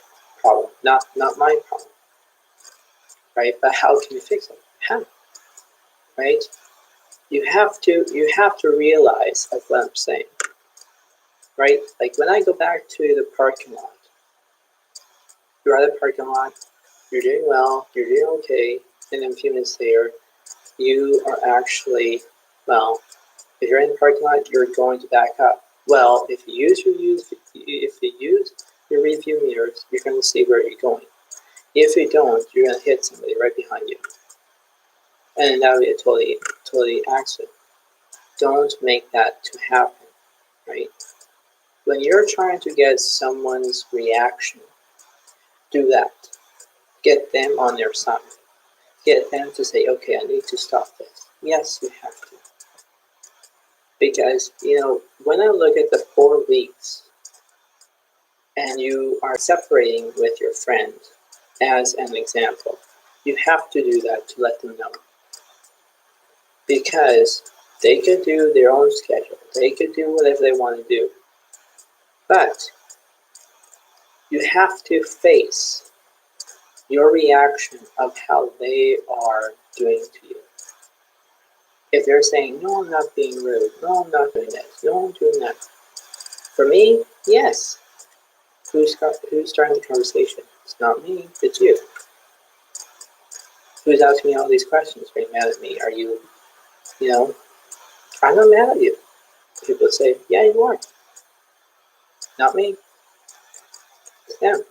problem, not my problem. Right? But how can you fix it? How? Right? You have to realize like what I'm saying. Right? Like when I go back to the parking lot, you're at the parking lot, you're doing well, you're doing okay, and then a few minutes later, you are actually, if you're in the parking lot, you're going to back up. Well, if you use your review mirrors, you're going to see where you're going. If you don't, you're going to hit somebody right behind you. And that would be a totally accident. Don't make that to happen, right? When you're trying to get someone's reaction, do that. Get them on their side. Get them to say, okay, I need to stop this. Yes, you have to. Because, when I look at the 4 weeks and you are separating with your friend as an example, you have to do that to let them know. Because they could do their own schedule. They could do whatever they want to do. But you have to face your reaction of how they are doing to you. If they're saying, no, I'm not being rude, no, I'm not doing this, no, I'm doing that. For me, yes. Who's starting the conversation? It's not me, it's you. Who's asking me all these questions? Are you mad at me? Are you, I'm not mad at you. People say, yeah, you are. Not me. It's them.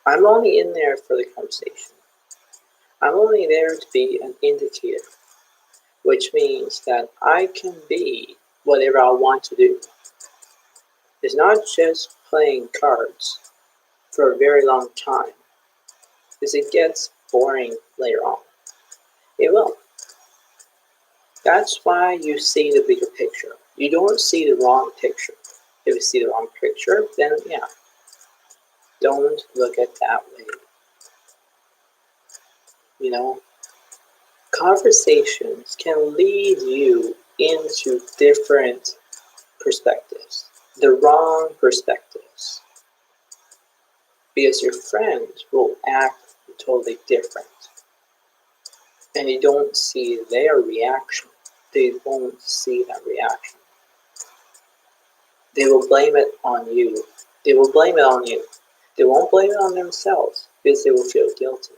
I'm only in there for the conversation. I'm only there to be an indicator, which means that I can be whatever I want to do. It's not just playing cards for a very long time, because it gets boring later on. It will. That's why you see the bigger picture. You don't see the wrong picture. If you see the wrong picture, then yeah, don't look at that way. You know, conversations can lead you into different perspectives, the wrong perspectives, because your friends will act totally different, and you don't see their reaction. They won't see that reaction. They will blame it on you. They will blame it on you. They won't blame it on themselves because they will feel guilty.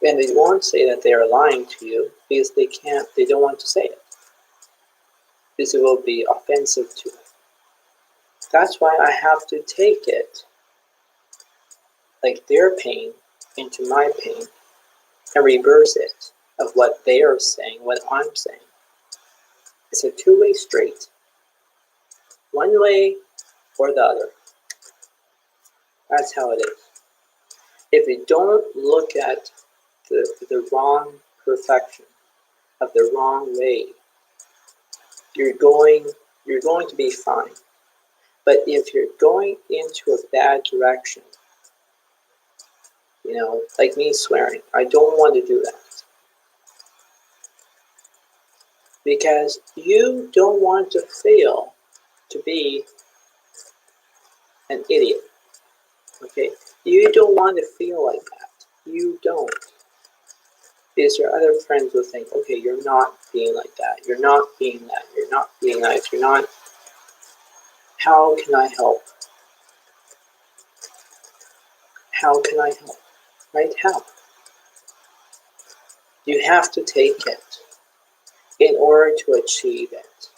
And they won't say that they are lying to you because they don't want to say it. Because it will be offensive to them. That's why I have to take it, like their pain, into my pain, and reverse it of what they are saying, what I'm saying. It's a two-way street. One way or the other. That's how it is. If you don't look at the wrong perfection of the wrong way, you're going to be fine. But if you're going into a bad direction, you know, like me swearing, I don't want to do that. Because you don't want to fail to be an idiot. Okay? You don't want to feel like that. You don't. Because your other friends will think, okay, you're not being like that. You're not being that. You're not being nice. You're not. How can I help? How can I help? Right? How? You have to take it in order to achieve it.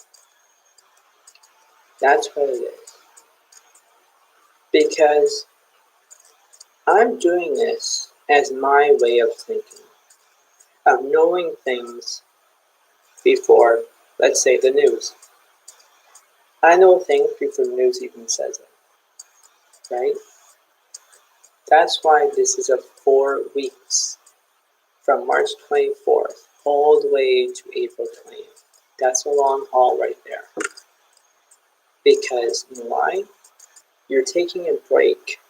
That's what it is. Because I'm doing this as my way of thinking, of knowing things before, let's say, the news. I know things before the news even says it, right? That's why this is a 4 weeks, from March 24th all the way to April 20th. That's a long haul right there. Because, you know why? You're taking a break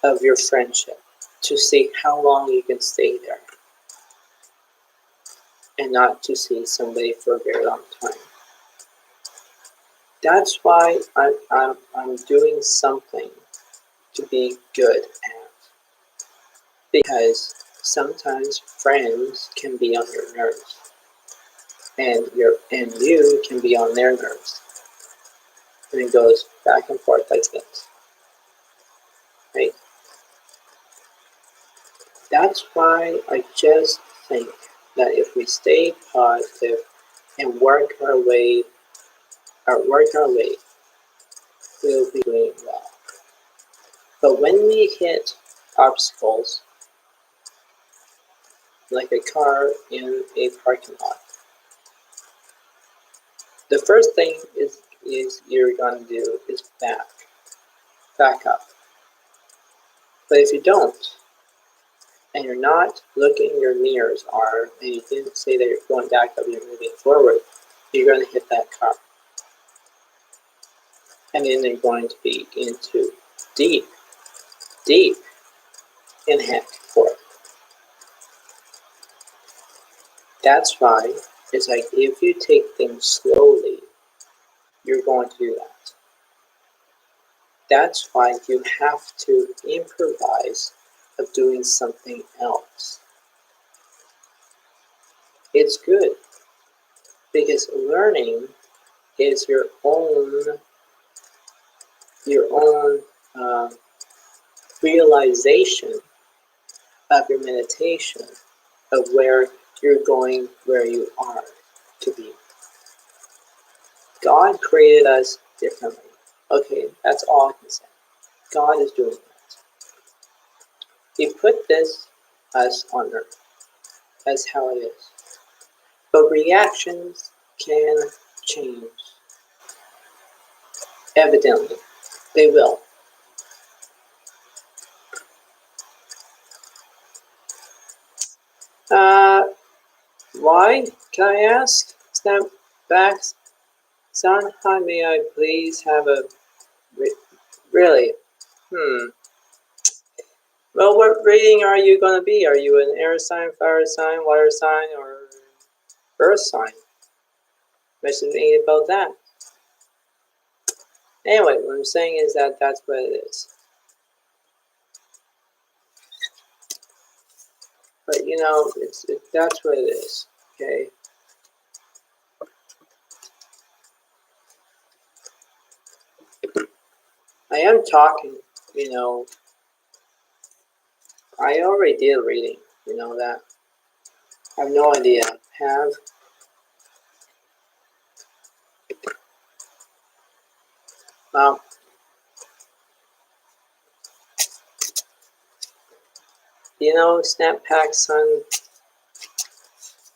of your friendship to see how long you can stay there, and not to see somebody for a very long time. That's why I'm doing something to be good at. Because sometimes friends can be on your nerves, and you can be on their nerves, and it goes back and forth like this, right? That's why I just think that if we stay positive and work our way, we'll be doing well. But when we hit obstacles, like a car in a parking lot, the first thing is you're going to do is back up. But if you don't, and you're not looking your mirrors are, and you didn't say that you're going back up, you're moving forward, you're going to hit that car. And then you're going to be into deep in heck for it. That's why it's like if you take things slowly, you're going to do that. That's why you have to improvise of doing something else. It's good because learning is your own realization of your meditation, of where you're going, where you are to be. God created us differently. Okay, that's all I can say. God is doing that. He put this us on Earth. That's how it is. But reactions can change. Evidently, they will. Why? Can I ask? Snap back, son. How may I please have a really? Well, what rating are you going to be? Are you an air sign, fire sign, water sign, or earth sign? Message me about that. Anyway, what I'm saying is that that's what it is. But you know, that's what it is. Okay. I am talking. You know, I already did a reading. You know that. I have no idea. Have. Well, you know, Snapback Sun.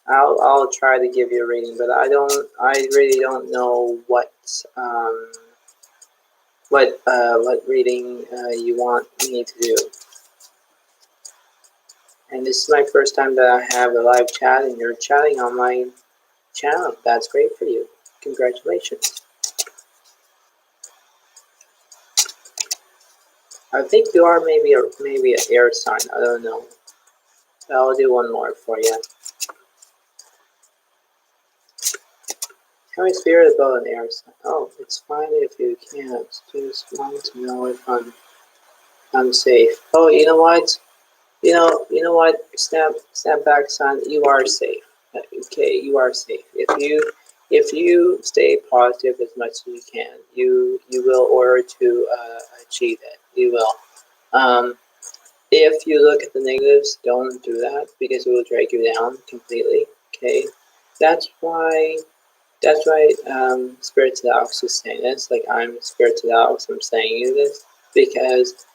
I'll try to give you a reading, but I really don't know what reading you want me to do. And this is my first time that I have a live chat, and you're chatting on my channel. That's great for you. Congratulations. I think you are maybe an air sign. I don't know. I'll do one more for you. Tell me spirit about an air sign. Oh, it's fine if you can't. Just want to know if I'm safe. Oh, you know what? You know what? Snapback son, you are safe. Okay, you are safe. If you stay positive as much as you can, you will order to achieve it. You will. If you look at the negatives, don't do that because it will drag you down completely. Okay, that's why Spirit Alex is saying this. Like I'm Spirit Alex, I'm saying you this because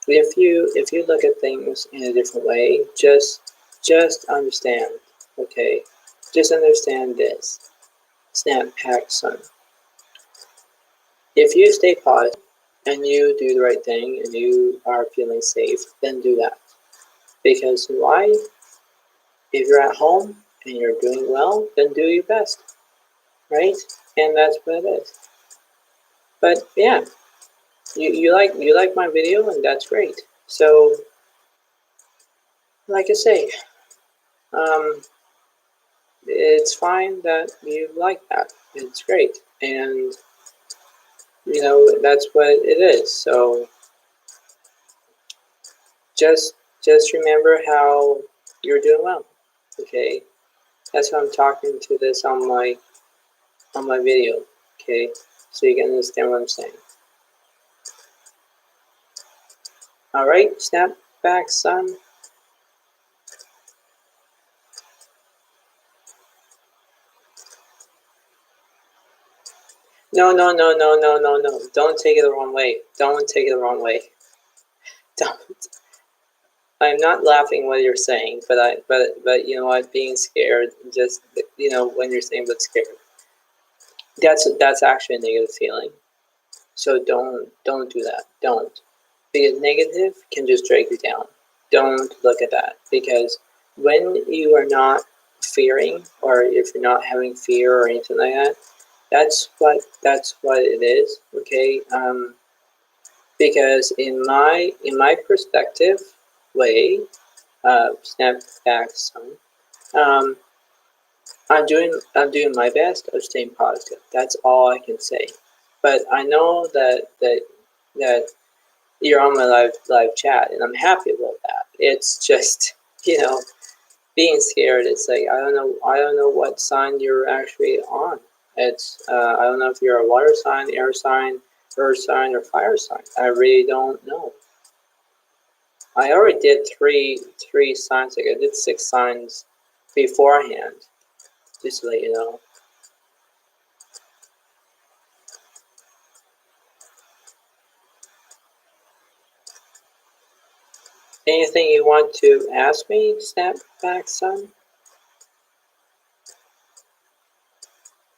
if you look at things in a different way, just understand, okay? Just understand this. Snapback son. If you stay positive and you do the right thing and you are feeling safe, then do that. Because why? If you're at home and you're doing well, then do your best, right? And that's what it is. But yeah, you like my video, and that's great. So, like I say, it's fine that you like that. It's great, and you know that's what it is. So just remember how you're doing well. Okay, that's why I'm talking to this on my video. Okay, so you can understand what I'm saying. All right, snap back, son. No. Don't take it the wrong way. Don't take it the wrong way. Don't. I'm not laughing what you're saying, but you know what? Being scared, just you know, when you're saying but scared, that's actually a negative feeling. So don't do that. Don't, because negative can just drag you down. Don't look at that, because when you are not fearing, or if you're not having fear or anything like that, that's what it is. Okay. Because in my perspective way, snap back some. I'm doing my best of staying positive. That's all I can say. But I know that you're on my live chat, and I'm happy about that. It's just, you know, being scared. It's like I don't know what sign you're actually on. It's I don't know if you're a water sign, air sign, earth sign, or fire sign. I really don't know. I already did three signs. Like I did 6 signs beforehand, just to let you know. Anything you want to ask me, Snapback Sun?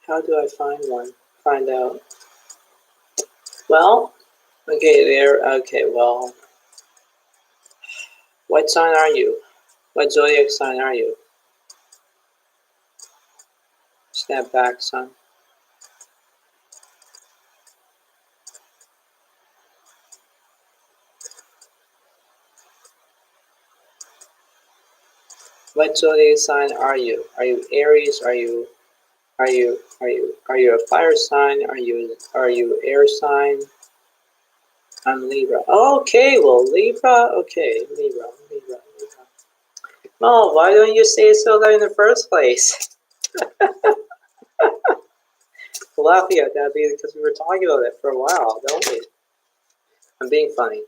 How do I find one? Find out. Well, okay, there. Okay, well, what sign are you? What zodiac sign are you? Snapback Sun. What zodiac sign are you? Are you Aries? Are you a fire sign? Are you air sign? I'm Libra. Okay, well Libra. Okay, Libra. Oh, why don't you say so that in the first place? Laughing at that because we were talking about it for a while, don't we? I'm being funny.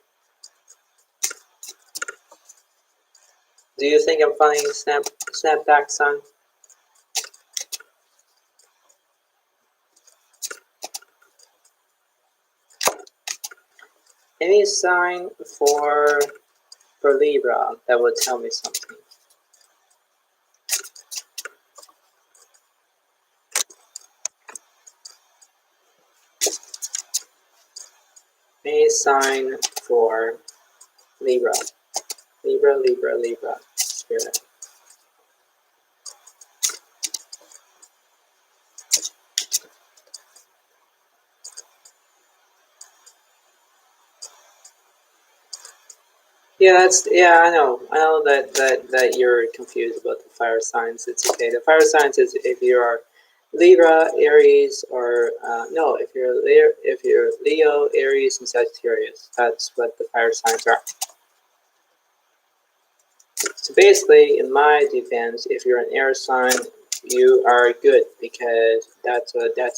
Do you think I'm funny, Snapback Sun? Any sign for Libra that would tell me something? Any sign for Libra? Libra, Spirit. Yeah, I know that you're confused about the fire signs. It's okay. The fire signs is if you are Libra, Aries, or no, if you're Leo, Aries, and Sagittarius. That's what the fire signs are. So basically, in my defense, if you're an air sign, you are good because that's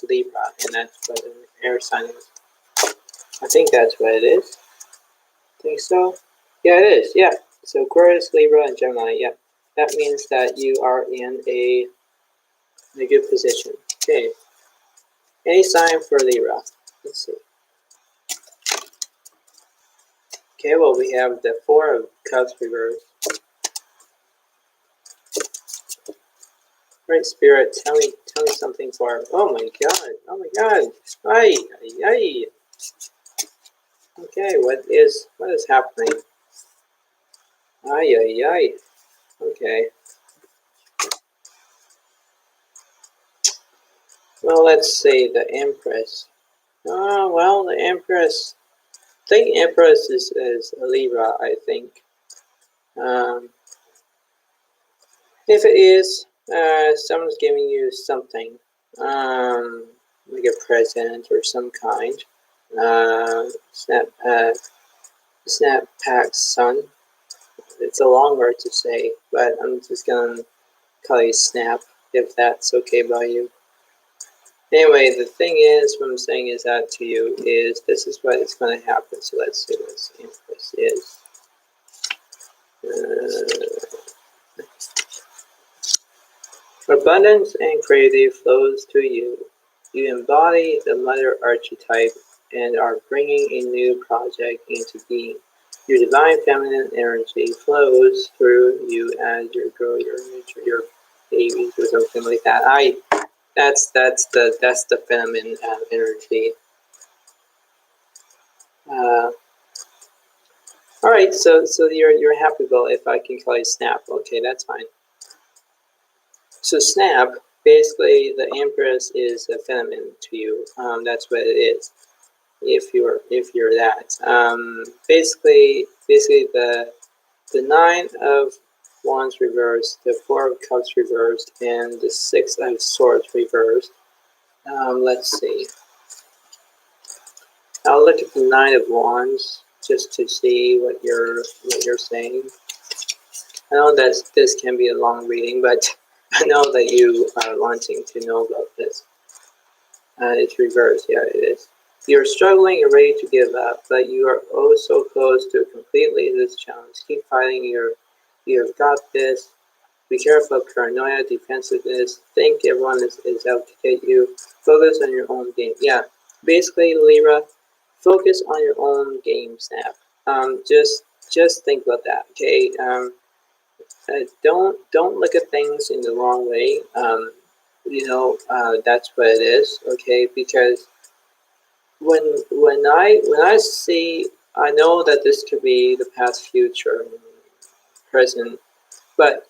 Libra, and that's what an air sign is. I think that's what it is. Think so? Yeah, it is. Yeah. So Aquarius, Libra, and Gemini. Yeah, that means that you are in a good position. Okay. Any sign for Libra? Let's see. Okay. Well, we have the Four of Cups reversed. Right, Spirit, tell me something for. Oh my God! Ay, ay, ay. Okay, what is happening? Ay, ay, ay. Okay. Well, let's see the Empress. Oh, well, the Empress. I think Empress is a Libra. I think. If it is, someone's giving you something, like a present or some kind. Snapback Sun. It's a long word to say, but I'm just gonna call you Snap if that's okay by you. Anyway, the thing is, what I'm saying is that to you is this is what is going to happen. So let's see what this is. Abundance and creativity flows to you. You embody the mother archetype and are bringing a new project into being. Your divine feminine energy flows through you as you grow your babies or something like that. That's the feminine energy. All right, so you're happy about if I can call you Snap. Okay, that's fine. So Snap, basically, the Empress is a feminine to you. That's what it is. If you're that, basically the Nine of Wands reversed, the Four of Cups reversed, and the Six of Swords reversed. Let's see. I'll look at the Nine of Wands just to see what you're saying. I know that this can be a long reading, but I know that you are wanting to know about this. It's reversed, yeah, it is. You're struggling and ready to give up, but you are oh so close to completely this challenge. Keep fighting. You've got this. Be careful of paranoia, defensiveness. Think everyone is out to get you. Focus on your own game. Yeah, basically, Libra, focus on your own game, Snap. Just just think about that, okay? Don't look at things in the wrong way. That's what it is, okay? Because when I see, I know that this could be the past, future, present, but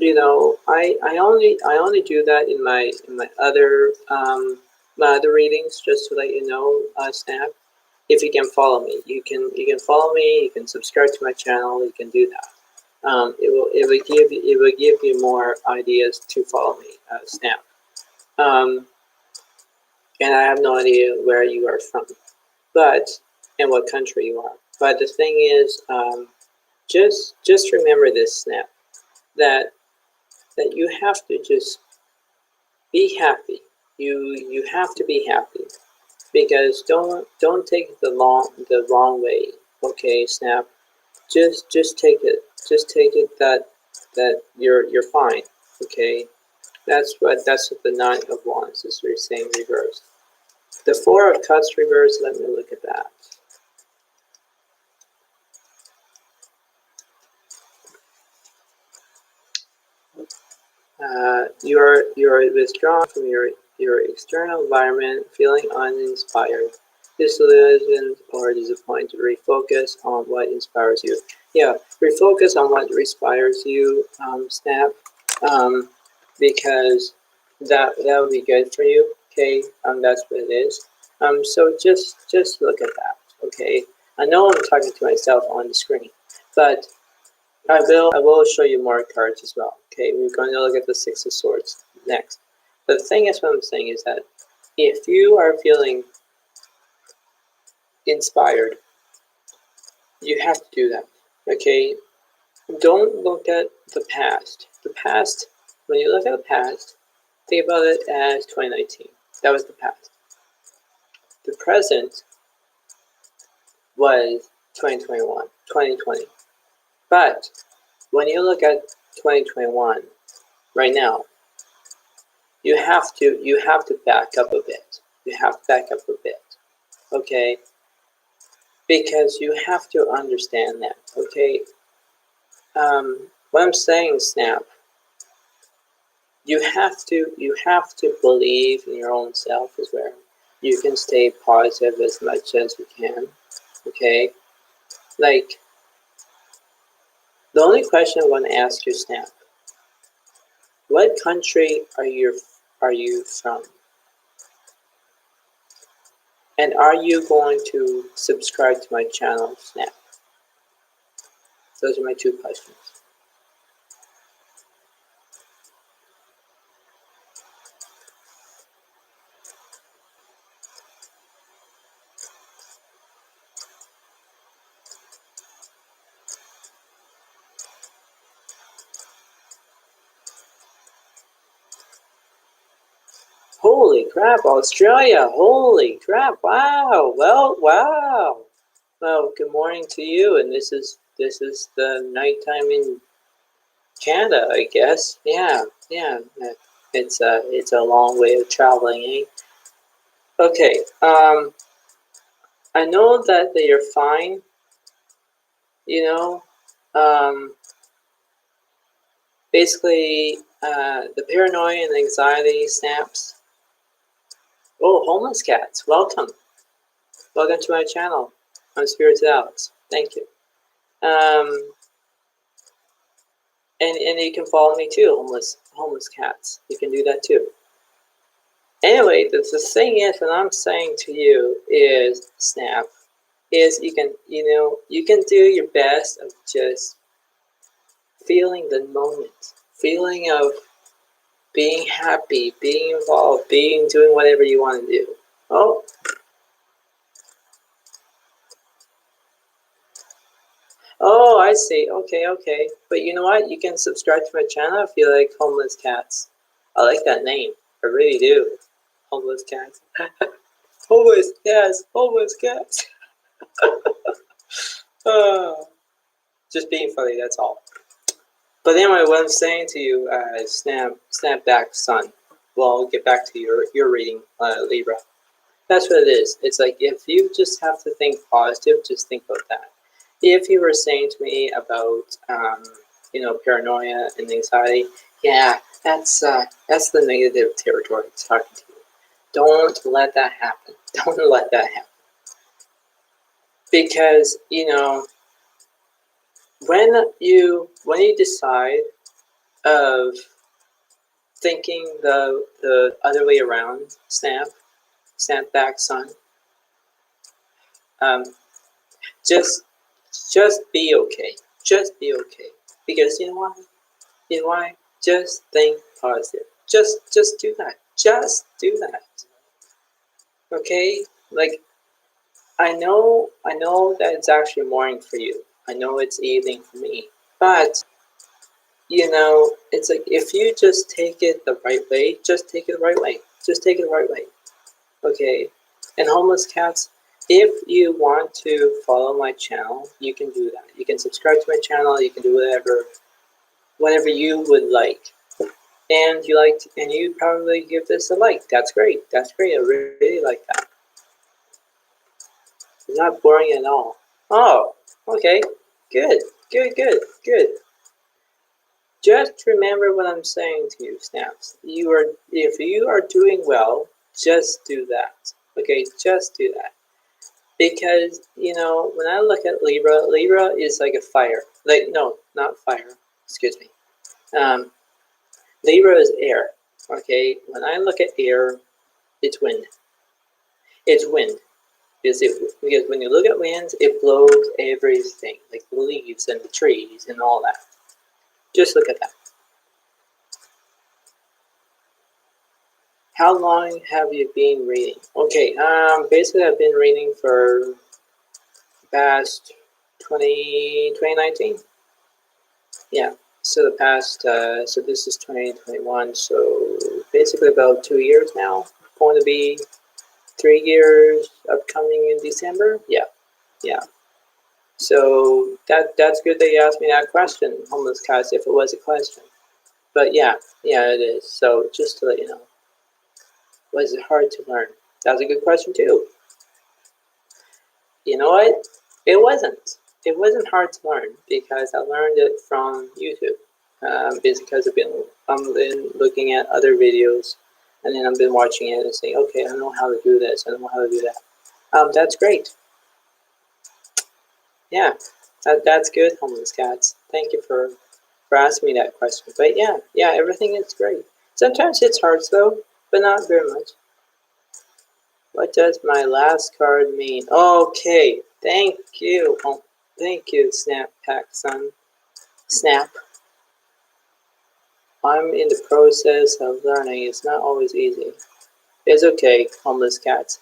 I only do that in my other readings, just to let you know, Snap. If you can follow me, you can follow me. You can subscribe to my channel. You can do that. It will give you more ideas to follow me, Snap. Um, and I have no idea where you are from, but and what country you are. But the thing is, just remember this, Snap, that you have to just be happy. You have to be happy, because don't take it the wrong way. Okay, Snap. Just take it. Just take it that you're fine. Okay. That's what the Nine of Wands is saying reversed. The Four of Cups reversed. Let me look at that. You're withdrawn from your external environment, feeling uninspired, disillusioned, or disappointed. Refocus on what inspires you. Yeah, refocus on what inspires you, Snap, because that would be good for you. Okay, that's what it is. So just look at that. Okay, I know I'm talking to myself on the screen, but I will show you more cards as well. Okay, we're going to look at the Six of Swords next. But the thing is, what I'm saying is that if you are feeling inspired, you have to do that. Okay, don't look at the past. The past, when you look at the past, think about it as 2019. That was the past. The present was 2021, 2020. But when you look at 2021 right now, you have to back up a bit. You have to back up a bit, okay? Because you have to understand that, okay? What I'm saying, Snap, you have to believe in your own self as well. You can stay positive as much as you can, okay? Like, the only question I want to ask you, Snap, what country are you from? And are you going to subscribe to my channel, Snap? Those are my two questions. Holy crap, Australia! Holy crap! Wow! Well, wow! Well, good morning to you. And this is the nighttime in Canada, I guess. Yeah, yeah. It's a long way of traveling, eh? Okay. I know that you're fine. You know. Basically, the paranoia and anxiety snaps. Oh, homeless cats! Welcome. Welcome to my channel. I'm Spirited Alex. Thank you. And you can follow me too, homeless cats. You can do that too. Anyway, the thing is, what I'm saying to you is, Snap, is you can do your best of just feeling the moment, feeling of being happy, being involved, doing whatever you want to do. Oh, I see. Okay, okay. But you know what? You can subscribe to my channel if you like homeless cats. I like that name. I really do. Homeless cats. Homeless cats. Homeless cats. Just being funny, that's all. But anyway, what I'm saying to you, snap back, son. Well, I'll get back to your reading, Libra. That's what it is. It's like, if you just have to think positive, just think about that. if you were saying to me about paranoia and anxiety, yeah, that's the negative territory talking to you. Don't let that happen. Don't let that happen. Because when you decide of thinking the other way around, snap back, son. Um, just be okay. Just be okay. Because you know why? You know why? Just think positive. Just do that. Just do that. Okay? Like I know that it's actually morning for you. I know it's evening for me. But it's like if you just take it the right way, just take it the right way. Just take it the right way. Okay? And homeless cats, if you want to follow my channel, you can do that. You can subscribe to my channel, you can do whatever you would like. And you probably give this a like. That's great. That's great. I really like that. It's not boring at all. Oh, okay. Good. Good. Just remember what I'm saying to you, Snaps. If you are doing well, just do that. Okay, just do that. Because, when I look at Libra is like a fire. Like, no, not fire. Excuse me. Libra is air. Okay, when I look at air, it's wind. It's wind. Because when you look at winds, it blows everything, like the leaves and the trees and all that. Just look at that. How long have you been reading? Okay, basically I've been reading for past 2019. Yeah, so so this is 2021, so basically about 2 years now. Going to be 3 years upcoming in December. Yeah. So that's good that you asked me that question, homeless cats, if it was a question. But yeah, it is. So just to let you know, was it hard to learn? That's a good question too. You know what? It wasn't. It wasn't hard to learn because I learned it from YouTube. Because I've been looking at other videos, and then I've been watching it and saying, okay, I know how to do this. I know how to do that. That's great. Yeah, that's good, homeless cats. Thank you for asking me that question. But yeah, everything is great. Sometimes it's hard though, but not very much. What does my last card mean? Okay, thank you. Oh, thank you, Snap Pack Son. Snap. I'm in the process of learning. It's not always easy. It's okay, homeless cats.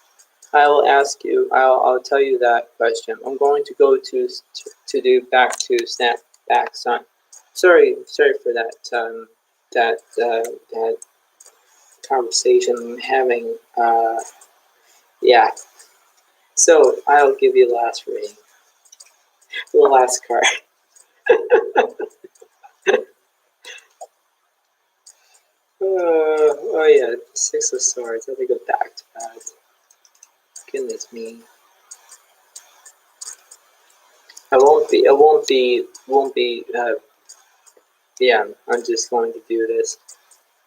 I will ask you. I'll tell you that question. I'm going to go to do back to Snap Back Son. Sorry for that. That conversation I'm having. Yeah. So I'll give you the last reading. The last card. Oh yeah, Six of Swords. I have to go back to that. Goodness me. I won't be. Yeah, I'm just going to do this.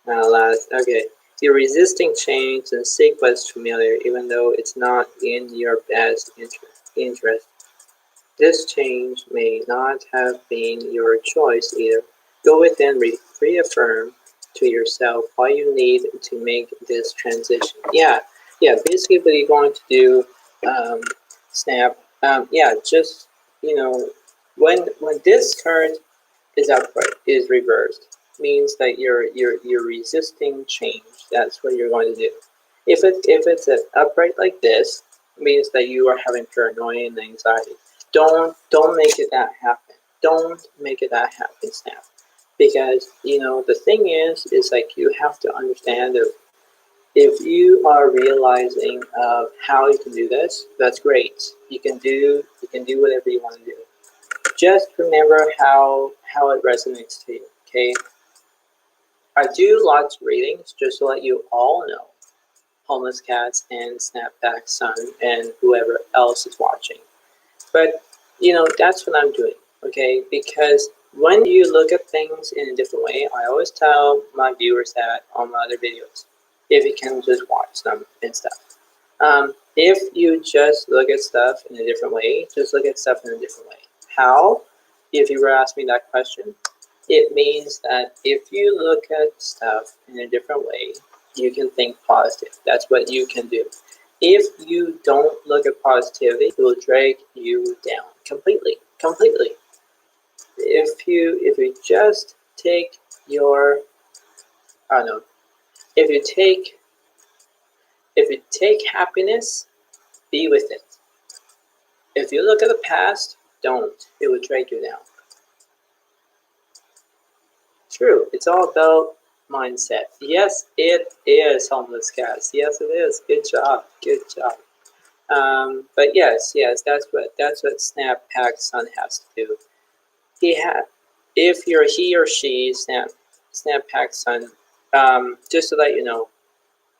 Last. Okay. You're resisting change and seek what's familiar, even though it's not in your best interest. This change may not have been your choice either. Go within, reaffirm to yourself why you need to make this transition. Yeah. Basically, what you're going to do, Snap. Just when this card is upright, is reversed, means that you're resisting change. That's what you're going to do. If it's upright like this, means that you are having paranoia and anxiety. Don't make it that happen. Don't make it that happen, Snap. Because the thing is like you have to understand if you are realizing how you can do this, that's great. You can do whatever you want to do. Just remember how it resonates to you. Okay. I do lots of readings just to let you all know, homeless cats and Snapback Son and whoever else is watching. But that's what I'm doing, okay? Because when you look at things in a different way, I always tell my viewers that on my other videos, if you can just watch them and stuff. If you just look at stuff in a different way, just look at stuff in a different way. How? If you were asking me that question, it means that if you look at stuff in a different way, you can think positive. That's what you can do. If you don't look at positivity, it will drag you down completely. Completely. If you just take your, I don't know, if you take happiness, be with it. If you look at the past, don't. It will drag you down. True. It's all about mindset. Yes, it is, homeless cats. Yes, it is. Good job. Good job. But yes, that's what Snap Pack Son has to do. If you're he or she, Snap Pack Son, just to let you know,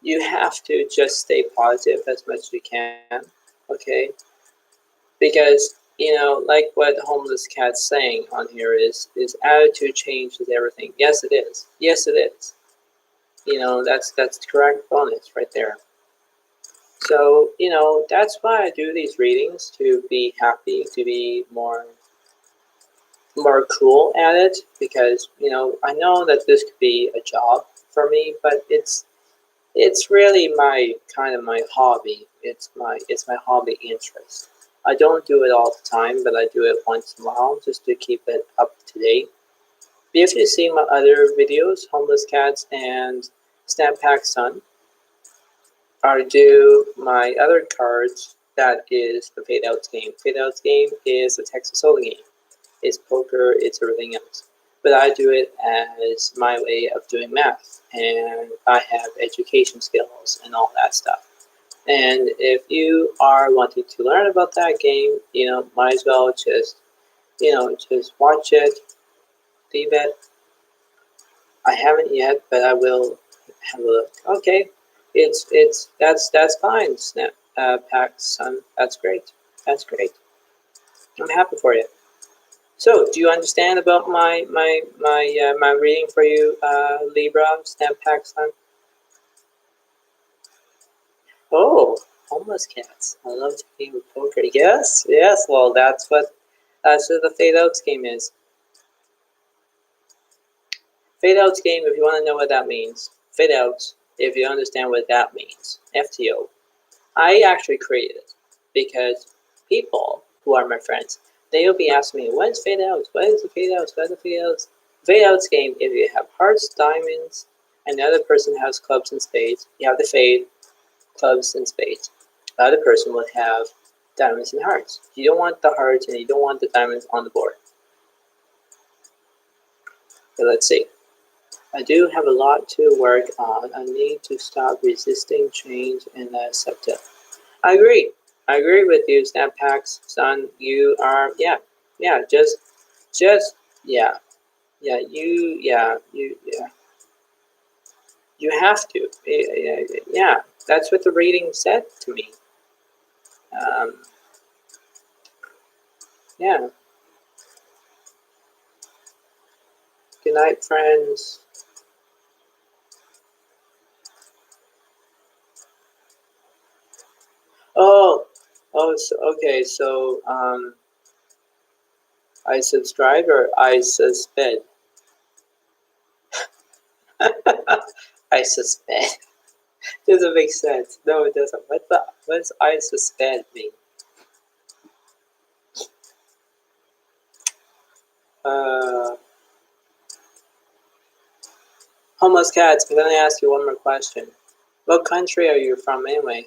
you have to just stay positive as much as you can, okay? Because like what homeless cat's saying on here is attitude changes everything. Yes, it is. Yes, it is. That's correct bonus right there. So that's why I do these readings, to be happy, to be more cool at it, because I know that this could be a job for me, but it's really my kind of my hobby. It's my hobby interest. I don't do it all the time, but I do it once in a while just to keep it up to date. If you see my other videos, Homeless Cats and Snap Pack Son, I do my other cards. That is the Fade Outs game. Fade Outs game is a Texas Hold'em game. It's poker, it's everything else. But I do it as my way of doing math, and I have education skills and all that stuff. And if you are wanting to learn about that game, might as well just watch it, leave it. I haven't yet, but I will have a look. Okay, that's fine, Snap Pack Son. That's great. That's great. I'm happy for you. So, do you understand about my reading for you, Libra, Snap Pack Son? Oh, homeless cats. I love to game with poker. Yes, yes. Well, that's what the Fade Outs game is. Fade Outs game. If you want to know what that means, Fade Outs. If you understand what that means, FTO. I actually created it because people who are my friends, they'll be asking me, "What's Fade Outs? What is the Fade Outs? What is the Fade Outs?" Fade Outs game. If you have hearts, diamonds, and the other person has clubs and spades, you have the fade, clubs and spades. The other person would have diamonds and hearts. You don't want the hearts and you don't want the diamonds on the board. Okay, let's see. I do have a lot to work on. I need to stop resisting change and accept it. I agree. I agree with you, Snap Packs, son. You are, yeah, just, yeah, yeah. You have to. Yeah, that's what the reading said to me. Um, yeah. Good night, friends. Oh, so, okay. So, I subscribe or I suspend? I suspend. Doesn't make sense. No, it doesn't. What's I suspend mean? Uh, Homeless cats. I'm gonna ask you one more question. What country are you from anyway?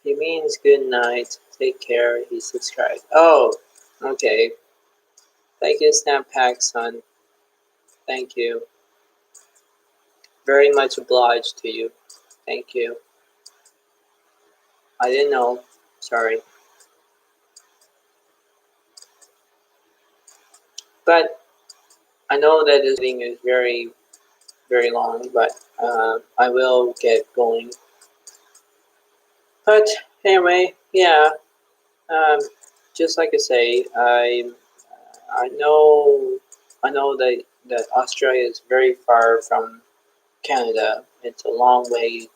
He means good night. Take care. He subscribed. Oh, okay. Thank you, Snap Pack, son. Thank you. Very much obliged to you. Thank you. I didn't know. Sorry. But I know that this thing is very, very long, but I will get going. But anyway, yeah. Just like I say, I know that Australia is very far from Canada. It's a long way,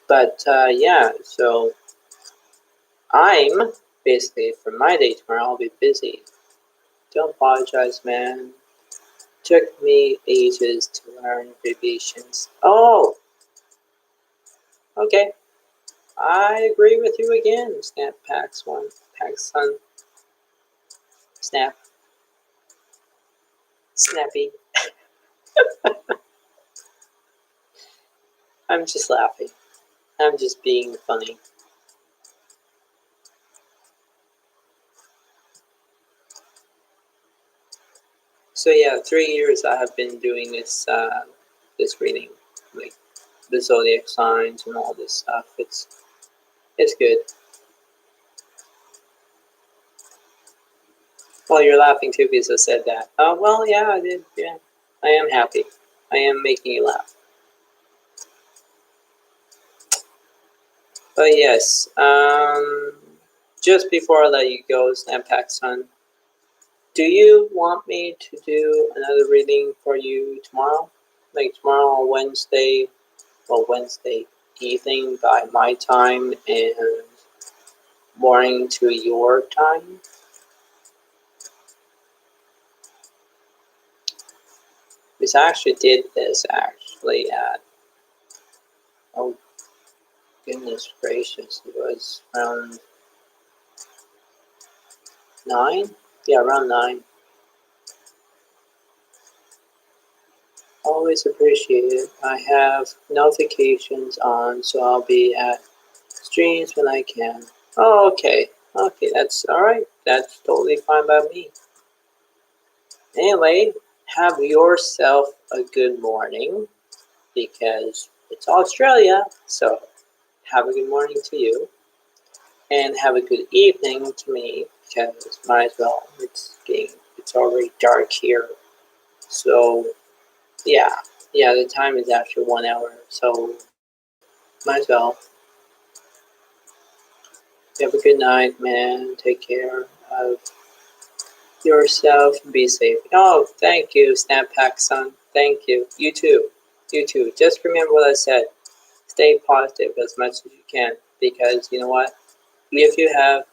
but yeah. So I'm basically for my day tomorrow. I'll be busy. Don't apologize, man. Took me ages to learn abbreviations. Oh, okay. I agree with you again. Snap Pax One, Pax Sun, Snap, Snappy. I'm just laughing. I'm just being funny. So yeah, 3 years I have been doing this reading, like the zodiac signs and all this stuff. It's good. Well, you're laughing too because I said that. Oh well, yeah, I did. Yeah, I am happy. I am making you laugh. But yes, just before I let you go, Snapack Sun, do you want me to do another reading for you tomorrow? Like tomorrow on Wednesday, well, Wednesday evening by my time and morning to your time? Because I actually did this actually at, oh goodness gracious, it was around 9? Yeah, around 9. Always appreciate it. I have notifications on, so I'll be at streams when I can. Oh, okay. Okay, that's alright. That's totally fine by me. Anyway, have yourself a good morning because it's Australia, so have a good morning to you. And have a good evening to me because might as well. It's already dark here. So yeah. Yeah, the time is actually 1 hour, so might as well. Have a good night, man. Take care of yourself. Be safe. Oh, thank you, Snappack son. Thank you. You too. You too. Just remember what I said. Stay positive as much as you can because you know what? If you have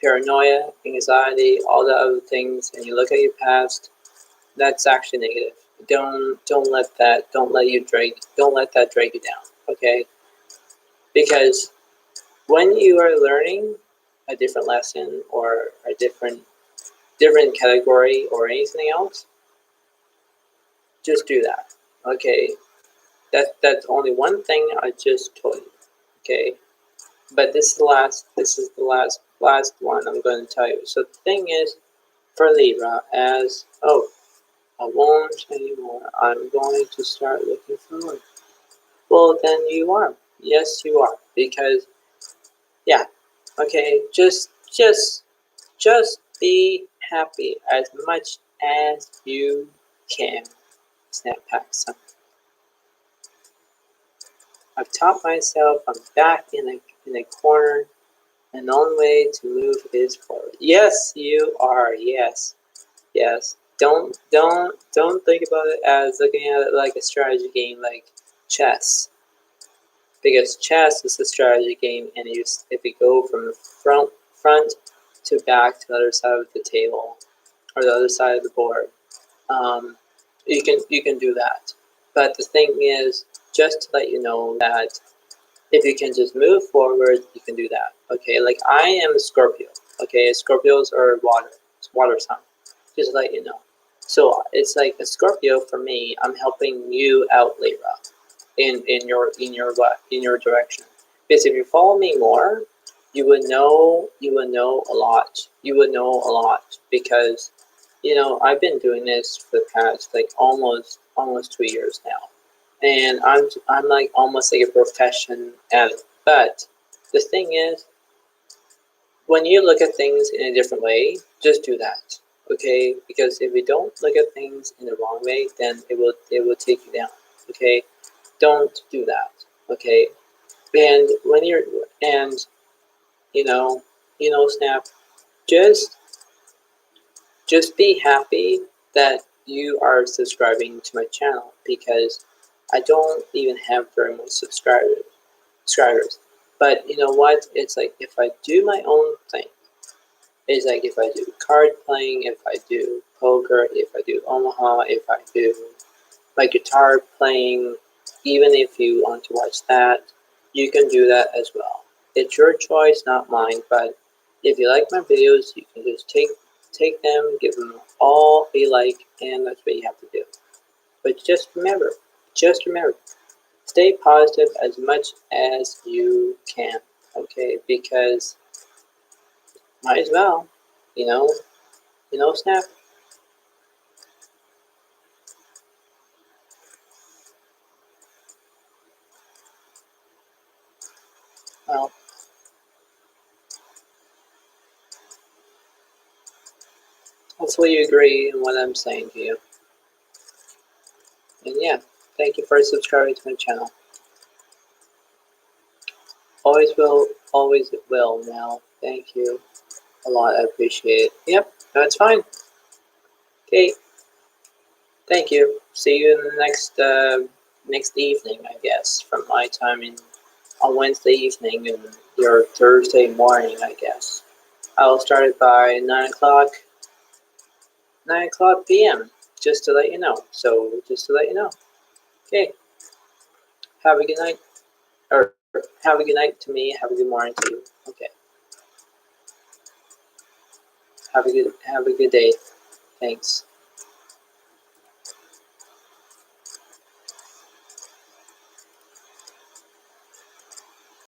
paranoia, anxiety, all the other things, and you look at your past, that's actually negative. Don't let that don't let that drag you down. Okay? Because when you are learning a different lesson or a different category or anything else, just do that. Okay? That's only one thing I just told you. Okay? But this is the last one I'm going to tell you. So the thing is, for Libra, as I won't anymore. I'm going to start looking forward. Well, then you are. Yes, you are. Because yeah, okay. Just be happy as much as you can. Snapback son. I've taught myself. I'm back in a corner, and the only way to move is forward. Yes, you are. Yes, yes. Don't think about it as looking at it like a strategy game, like chess. Because chess is a strategy game, and if you go from front to back to the other side of the table or the other side of the board, um, you can do that. But the thing is, just to let you know that if you can just move forward, you can do that. Okay, like I am a Scorpio. Okay, Scorpios are water. It's water sign. Just to let you know. So it's like a Scorpio for me. I'm helping you out, Libra, in your direction. Because if you follow me more, you would know a lot. You would know a lot because I've been doing this for the past like almost 2 years now, and I'm like almost like a profession at it. But the thing is, when you look at things in a different way, just do that. Okay? Because if you don't look at things in the wrong way, then it will take you down. Okay? Don't do that. Okay? And when you're, and you know, Snap, just be happy that you are subscribing to my channel, because I don't even have very much subscribers. But you know what? It's like if I do my own thing, it's like if I do card playing, if I do poker, if I do Omaha, if I do my guitar playing, even if you want to watch that, you can do that as well. It's your choice, not mine. But if you like my videos, you can just take them, give them all a like, and that's what you have to do. But just remember, stay positive as much as you can, okay? Because might as well, you know, Snap. Well, hopefully you agree in what I'm saying to you. And yeah, thank you for subscribing to my channel. Always will now. Thank you a lot. I appreciate it. Yep, that's fine. Okay, thank you. See you in the next evening, I guess, from my time on Wednesday evening and your Thursday morning, I guess. I'll start it by 9 o'clock p.m. Just to let you know. So just to let you know. Okay. Have a good night. Or have a good night to me. Have a good morning to you. Okay. Have a good day. Thanks.